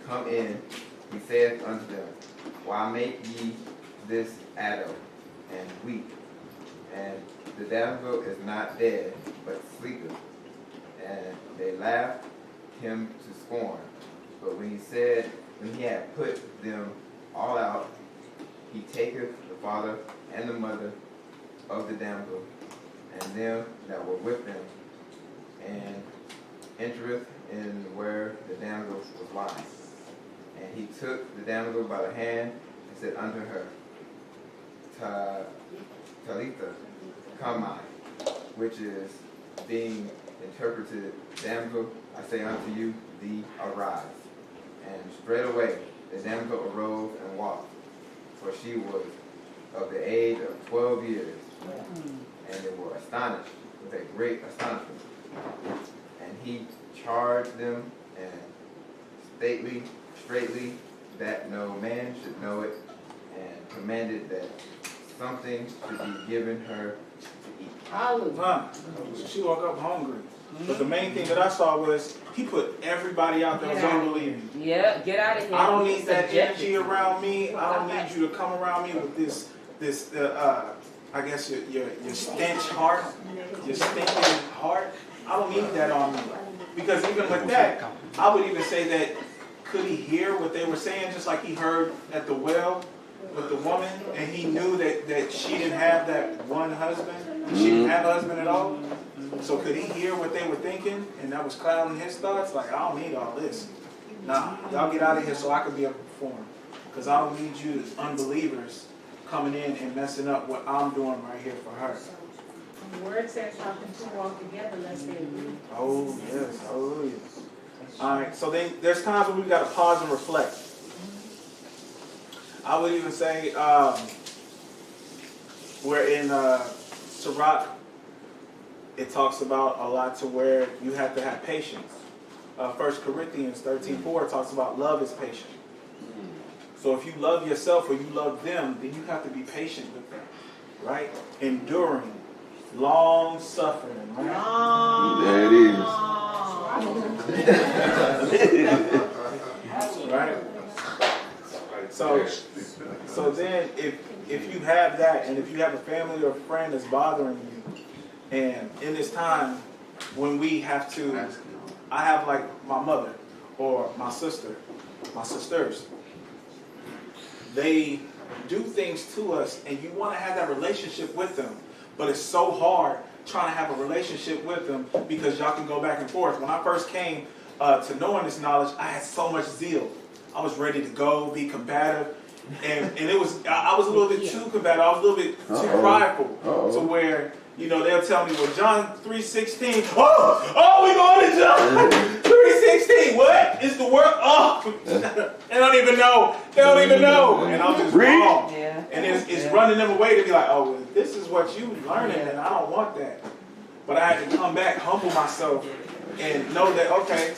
come in, he saith unto them, why make ye this idle and weep? and the damsel is not dead, but sleepeth. And they laughed him to scorn. But when he had put them all out, he taketh the father and the mother of the damsel, and them that were with them, and entereth in where the damsel was lying. And he took the damsel by the hand and said unto her, Talitha cumi, which is being interpreted, Damsel, I say unto you, thee arise. And straightway the damsel arose and walked, for she was of the age of 12 years. And they were astonished with a great astonishment. And he charged them and straightly that no man should know it, and commanded that something should be given her to eat. Huh. So she woke up hungry. But the main thing that I saw was he put everybody out there was unbelieving. Yeah, get out of here. I don't need that energy around me. I don't need you to come around me with this I guess your stench heart, your stinking heart. I don't need that on me. Because even with that, I would even say that could he hear what they were saying, just like he heard at the well with the woman, and he knew that she didn't have that one husband, she didn't have a husband at all. So could he hear what they were thinking, and that was clouding his thoughts? Like, I don't need all this. Nah, y'all get out of here so I can be able to perform. Because I don't need you unbelievers coming in and messing up what I'm doing right here for her. The word says how can two walk together unless they agree. Oh, yes. Hallelujah. All right, so then there's times when we've got to pause and reflect. I would even say we're in Sirach. It talks about a lot to where you have to have patience. 1 Corinthians 13:4 talks about love is patient. So if you love yourself or you love them, then you have to be patient with them, right? Enduring, long suffering, right? There it is. Right? So then if you have that, and if you have a family or a friend that's bothering you, and in this time when we have to, I have like my mother or my sister, my sisters, they do things to us, and you want to have that relationship with them, but it's so hard trying to have a relationship with them because y'all can go back and forth. When I first came to knowing this knowledge, I had so much zeal. I was ready to go, be combative, and it was, I was a little bit too combative. I was a little bit too prideful to where, you know, they'll tell me, well, John 3:16. Oh, we going to John 3:16. What is the word? Oh, they don't even know. They don't even know. And I'm just wrong. Yeah. And it's running them away to be like, oh, well, this is what you learning, and I don't want that. But I had to come back, humble myself, and know that, okay,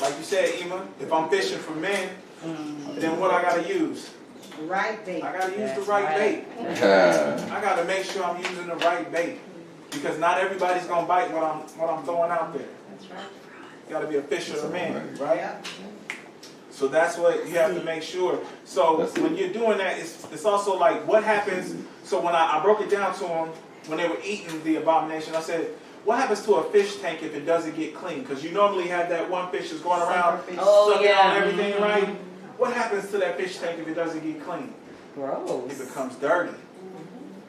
like you said, Ema, if I'm fishing for men, then what I got to use? The right bait. I got to use the right bait. I got to make sure I'm using the right bait. Because not everybody's gonna bite what I'm throwing out there. That's right. You gotta be a fisher of men, right? Yeah. So that's what you have to make sure. So when you're doing that, it's also like what happens. So when I broke it down to them when they were eating the abomination, I said, what happens to a fish tank if it doesn't get clean? Because you normally have that one fish that's going around sucking on everything, right? What happens to that fish tank if it doesn't get clean? Gross. It becomes dirty.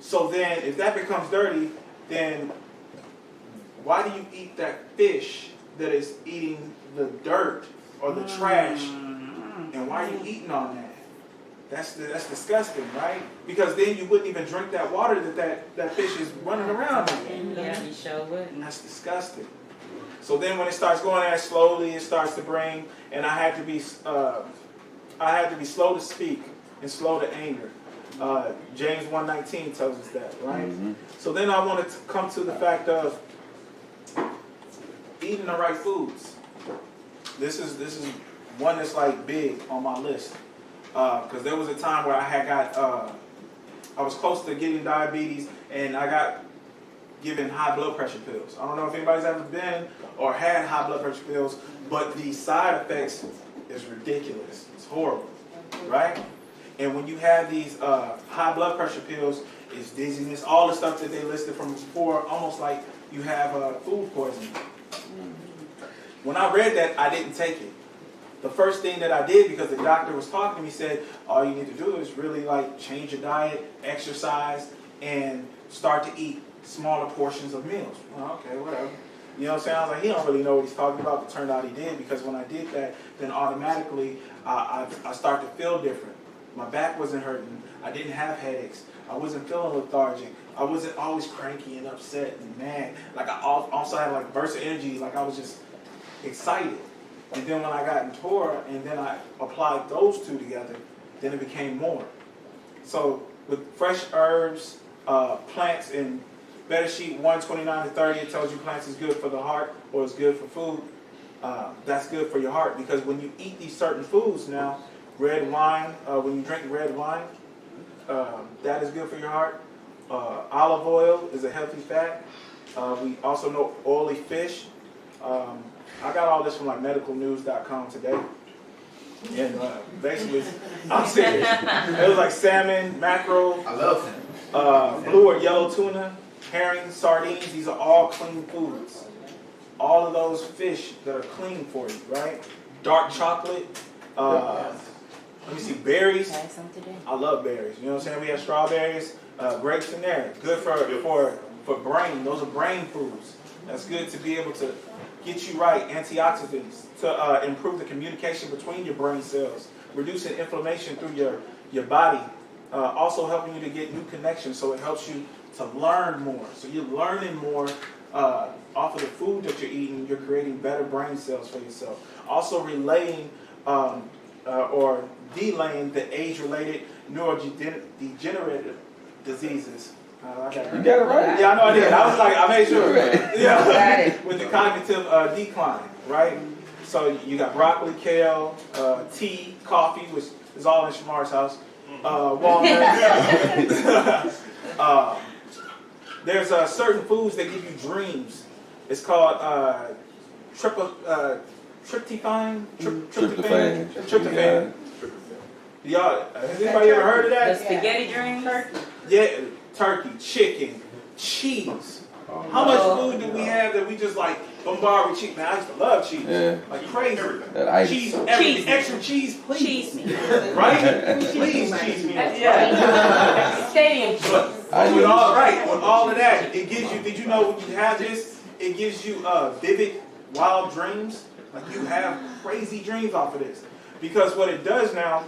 So then, if that becomes dirty, then why do you eat that fish that is eating the dirt or the trash? And why are you eating on that? That's disgusting, right? Because then you wouldn't even drink that water that fish is running around in. Yeah, you sure wouldn't. That's disgusting. So then when it starts going there slowly, it starts to bring, and I had to be slow to speak and slow to anger. James 1:19 tells us that, right? So then I want to come to the fact of eating the right foods. This is one that's like big on my list because there was a time where I was close to getting diabetes, and I got given high blood pressure pills. I don't know if anybody's ever been or had high blood pressure pills, but the side effects is ridiculous. It's horrible, right? And when you have these high blood pressure pills, it's dizziness, all the stuff that they listed from before, almost like you have food poisoning. When I read that, I didn't take it. The first thing that I did, because the doctor was talking to me, said, all you need to do is really like change your diet, exercise, and start to eat smaller portions of meals. Well, okay, whatever. You know what I'm saying? I was like, he don't really know what he's talking about, but turned out he did, because when I did that, then automatically I start to feel different. My back wasn't hurting. I didn't have headaches. I wasn't feeling lethargic. I wasn't always cranky and upset and mad. Like I also had like bursts of energy, like I was just excited. And then when I got in Torah and then I applied those two together, then it became more. So with fresh herbs, plants, and Better Sheet 129-30, it tells you plants is good for the heart or it's good for food. That's good for your heart, because when you eat these certain foods now, red wine, when you drink red wine, that is good for your heart. Olive oil is a healthy fat. We also know oily fish. I got all this from like medicalnews.com today. And basically, I'm serious. It was like salmon, mackerel, I love salmon. Blue or yellow tuna, herring, sardines. These are all clean foods. All of those fish that are clean for you, right? Dark chocolate. Let me see, berries. I love berries. You know what I'm saying? We have strawberries, grapes in there. Good for brain. Those are brain foods. That's good to be able to get you right. Antioxidants to improve the communication between your brain cells, reducing inflammation through your body. Also helping you to get new connections, so it helps you to learn more. So you're learning more off of the food that you're eating. You're creating better brain cells for yourself. Also relaying or delaying the age-related neurodegenerative diseases. You got it right. Yeah, I know I did. I was like, I made sure. Right. Yeah, with the cognitive decline, right? So you got broccoli, kale, tea, coffee, which is all in Shamar's house. Walnuts. There's certain foods that give you dreams. It's called tryptophan. Tryptophan. Y'all, has anybody ever heard of that? The spaghetti dreams? Yeah, turkey, chicken, cheese. How much food do we have that we just like bombard with cheese? Man, I used to love cheese. Yeah. Like crazy. Cheese, everything. Cheese. Extra cheese, please. Cheese me. Right? Please cheese me. Yeah. Stadium cheese. But with all of that, it gives you, did you know when you have this, it gives you vivid, wild dreams? Like you have crazy dreams off of this. Because what it does now,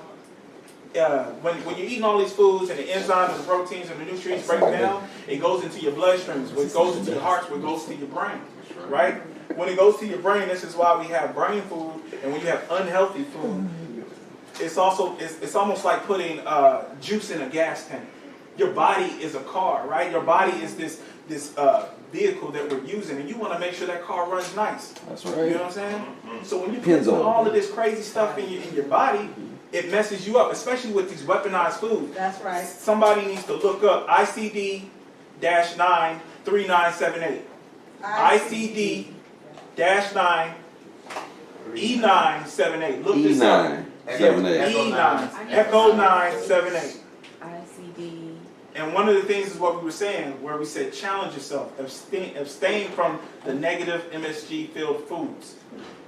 when you're eating all these foods and the enzymes and the proteins and the nutrients break down, it goes into your bloodstreams. What goes into your hearts, what goes to your brain, right? When it goes to your brain, this is why we have brain food, and when you have unhealthy food, it's almost like putting juice in a gas tank. Your body is a car, right? Your body is this vehicle that we're using, and you want to make sure that car runs nice. That's right. You know what I'm saying? So when you put all of this crazy stuff in your body, it messes you up, especially with these weaponized foods. That's right. Somebody needs to look up ICD-93978. ICD-9E978. Look this up. E9. Echo 978. ICD. And one of the things is what we were saying, where we said challenge yourself. Abstain from the negative MSG-filled foods.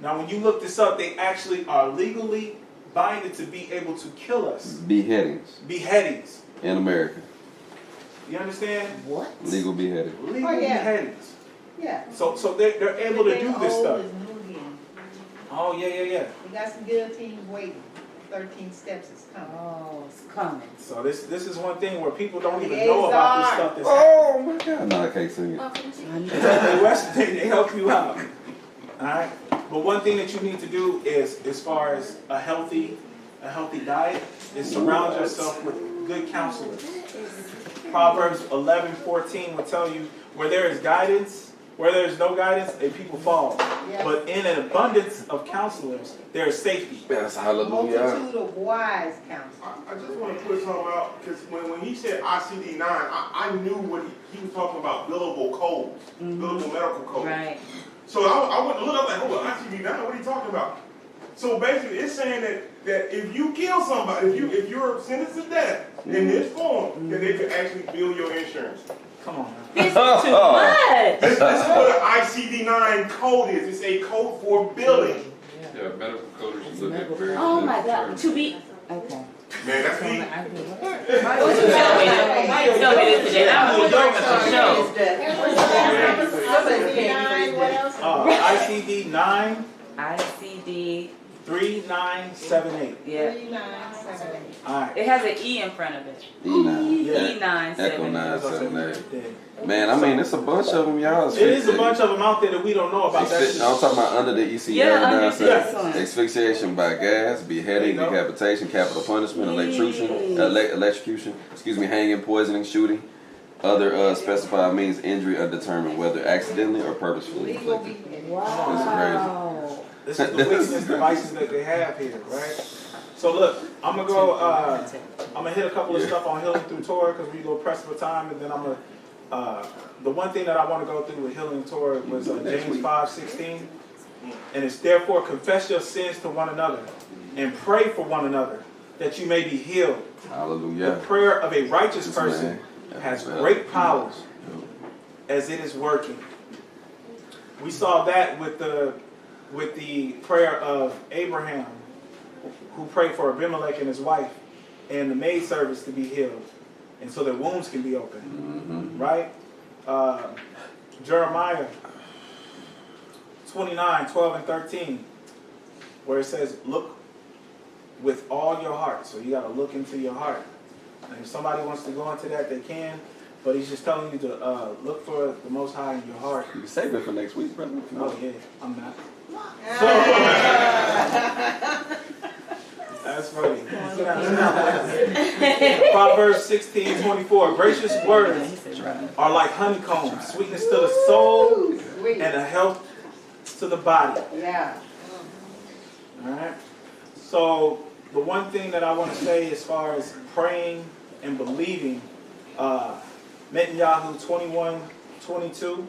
Now, when you look this up, they actually are legally binded to be able to kill us. Beheadings. Beheadings. In America. You understand? What? Legal beheading. Legal beheadings. Yeah. So they're able to do this stuff. Oh, yeah. We got some guillotines waiting. 13 steps is coming. Oh, it's coming. So this is one thing where people don't even know about this stuff. Oh my God! No, I can't sing it. They help you out. All right. But one thing that you need to do is, as far as a healthy diet, is surround yourself with good counselors. Proverbs 11:14 will tell you, where there is guidance, where there is no guidance, a people fall. Yes. But in an abundance of counselors, there is safety. Yes, hallelujah. Multitude of wise counselors. I just want to put something out, because when he said ICD-9, I knew what he was talking about, billable codes, billable medical codes. Right. So I went to look up like, hold on, ICD-9, what are you talking about? So basically, it's saying that if you kill somebody, if you're sentenced to death in this form, then they could actually bill your insurance. Come on. This is too much. This is what an ICD-9 code is. It's a code for billing. Yeah, medical coders look at very. Oh my God. To be okay. Man, that's me. What you tell me? Tell me this today. I'm going to go for the show. ICD 9. ICD 3978. Yeah. 3978. All right. It has an E in front of it. E9. E978. Echo 978. Man, I mean, it's a bunch of them, y'all. It is a bunch of them out there that we don't know about. I'm talking about under the ECR. Yeah, Asphyxiation by gas, beheading, decapitation, capital punishment, electrocution, hanging, poisoning, shooting, other specified means injury are determined whether accidentally or purposefully inflicted. Wow. This is the witness devices that they have here, right? So look, I'm gonna go. I'm gonna hit a couple of stuff on healing through Torah because we a little pressed for time, and then I'm gonna. The one thing that I want to go through with healing Torah was James 5:16, and it's therefore confess your sins to one another and pray for one another that you may be healed. Hallelujah. The prayer of a righteous person has great powers as it is working. We saw that with the prayer of Abraham, who prayed for Abimelech and his wife and the maid service to be healed, and so their wounds can be open, right? Jeremiah 29:12-13, where it says, look with all your heart. So you got to look into your heart. And if somebody wants to go into that, they can. But he's just telling you to look for the Most High in your heart. You can save it for next week, brother. Oh, yeah. I'm not. That's funny. Proverbs 16:24. Gracious words are like honeycomb, sweetness to the soul and a health to the body. Yeah. All right. So the one thing that I want to say as far as praying and believing, Netanyahu 21:22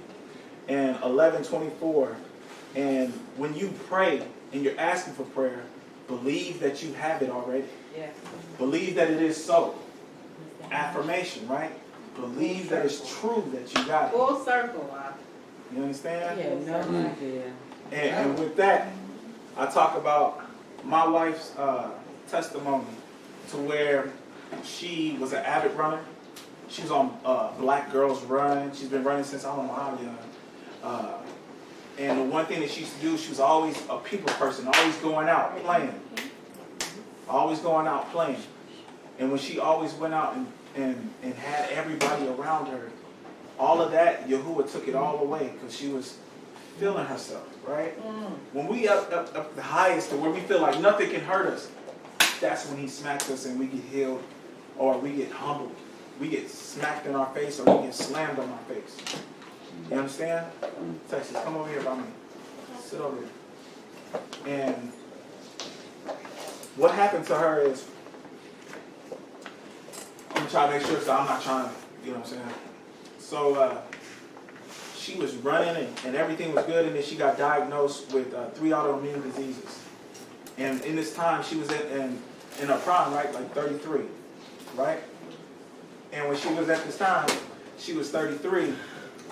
and 11:24. And when you pray and you're asking for prayer, believe that you have it already. Yeah. Believe that it is so. Affirmation, right? Believe that it's true that you got it. Full circle, wow. You understand? Yeah, no idea. And with that, I talk about my wife's testimony to where she was an avid runner. She was on Black Girls Run. She's been running since I don't know how young. And the one thing that she used to do, she was always a people person, always going out playing. Always going out playing. And when she always went out and had everybody around her, all of that, Yahuwah took it all away because she was feeling herself, right? When we up the highest to where we feel like nothing can hurt us, that's when he smacks us and we get healed or we get humbled. We get smacked in our face or we get slammed on our face. You understand? Texas, come over here by me. Sit over here. And what happened to her is, I'm trying to make sure so I'm not trying to, you know what I'm saying? So she was running and everything was good, and then she got diagnosed with 3 autoimmune diseases. And in this time, she was in her prime, right? Like 33, right? And when she was at this time, she was 33.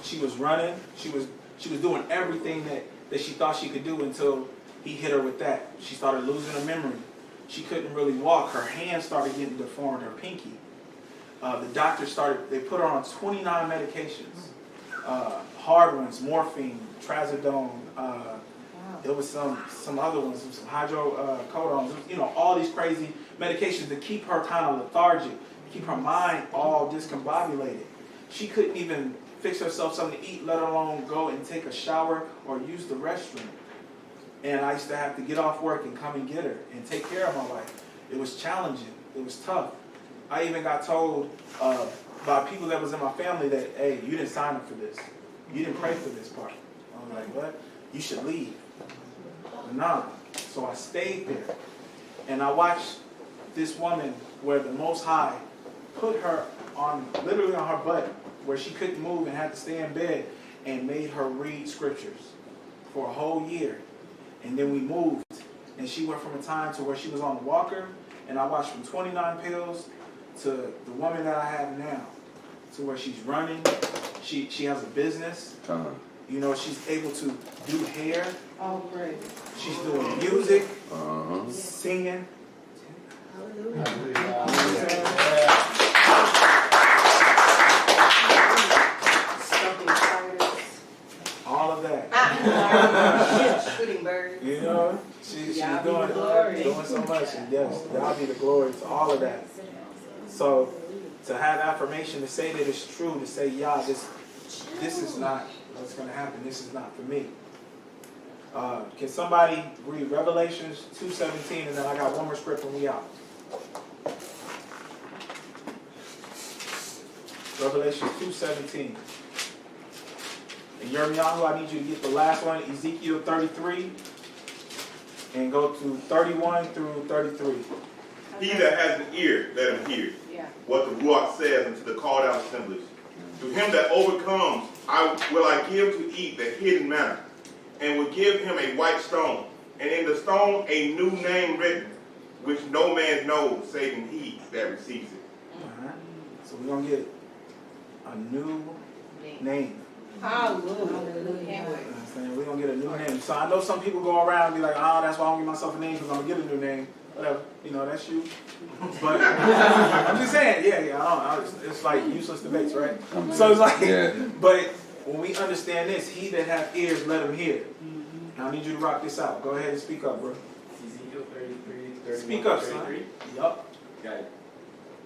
She was running. She was doing everything that she thought she could do until he hit her with that. She started losing her memory. She couldn't really walk. Her hands started getting deformed, her pinky. The doctor they put her on 29 medications. Hard ones, morphine, trazodone. There was some other ones, some hydrocodones, all these crazy medications to keep her kind of lethargic, keep her mind all discombobulated. She couldn't even fix herself something to eat, let alone go and take a shower or use the restroom. And I used to have to get off work and come and get her and take care of my wife. It was challenging. It was tough. I even got told by people that was in my family that, hey, you didn't sign up for this. You didn't pray for this part. I was like, what? You should leave. But nah. So I stayed there. And I watched this woman where the Most High put her literally on her butt, where she couldn't move and had to stay in bed, and made her read scriptures for a whole year. And then we moved And she went from a time to where she was on the walker, and I watched from 29 pills to the woman that I have now, to where she's running. She has a business. You know, she's able to do hair. Oh, great. She's doing music, singing. All of that. Shooting birds. You know, she's doing so much. And yes, God be the glory to all of that. So to have affirmation, to say that it's true, to say, yeah, this is not what's going to happen. This is not for me. Can somebody read Revelations 2:17, and then I got one more script and we out. Revelations 2:17. And Yirmiyahu, I need you to get the last one, Ezekiel 33, and go to 31 through 33. He that has an ear, let him hear what the Ruach says unto the called out assemblies. To him that overcomes, will I give to eat the hidden manna, and will give him a white stone, and in the stone a new name written, which no man knows, saving he that receives it. So we're going to get a new name. Hallelujah. We're going to get a new name. So I know some people go around and be like, oh, that's why I don't give myself a name, because I'm going to get a new name. Whatever. You know, that's you. But I'm just saying, it's like useless debates, right? So it's like, but when we understand this, he that hath ears, let him hear. Now I need you to rock this out. Go ahead and speak up, bro. Ezekiel 33, Speak up, son. Yup. Got it.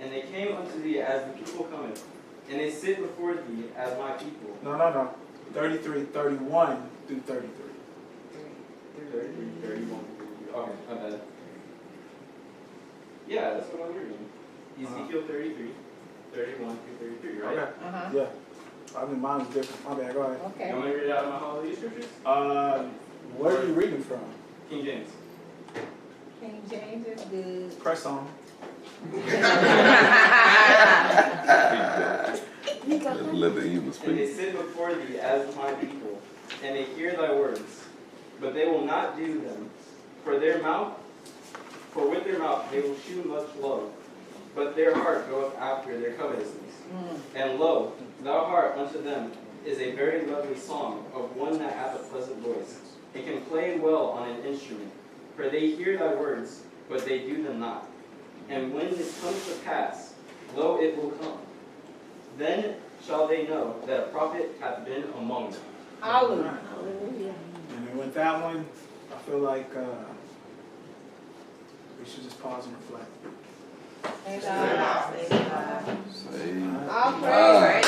And they came unto thee as the people cometh, and they sit before thee as my people. No. 33, 31 through 33. 33, 31. Okay, my bad. Yeah, that's what I'm reading. Ezekiel 33, 31 through 33, right? Okay. Yeah. I mean, mine's different. My bad. Go ahead. Okay. You want me to read it out of my Hallelujah scriptures? Where are you reading from? King James. King James is good. Press on. Let the evil speak. And they sit before thee as my people, and they hear thy words, but they will not do them. For with their mouth they will shew much love, but their heart goeth after their covetousness. And lo, thou heart unto them is a very lovely song of one that hath a pleasant voice, and can play well on an instrument. For they hear thy words, but they do them not. And when it comes to pass, lo, it will come. Then shall they know that a prophet hath been among them. Hallelujah. And then with that one, I feel like we should just pause and reflect. All praise.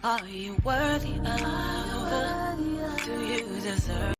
Are you worthy of? Do you deserve?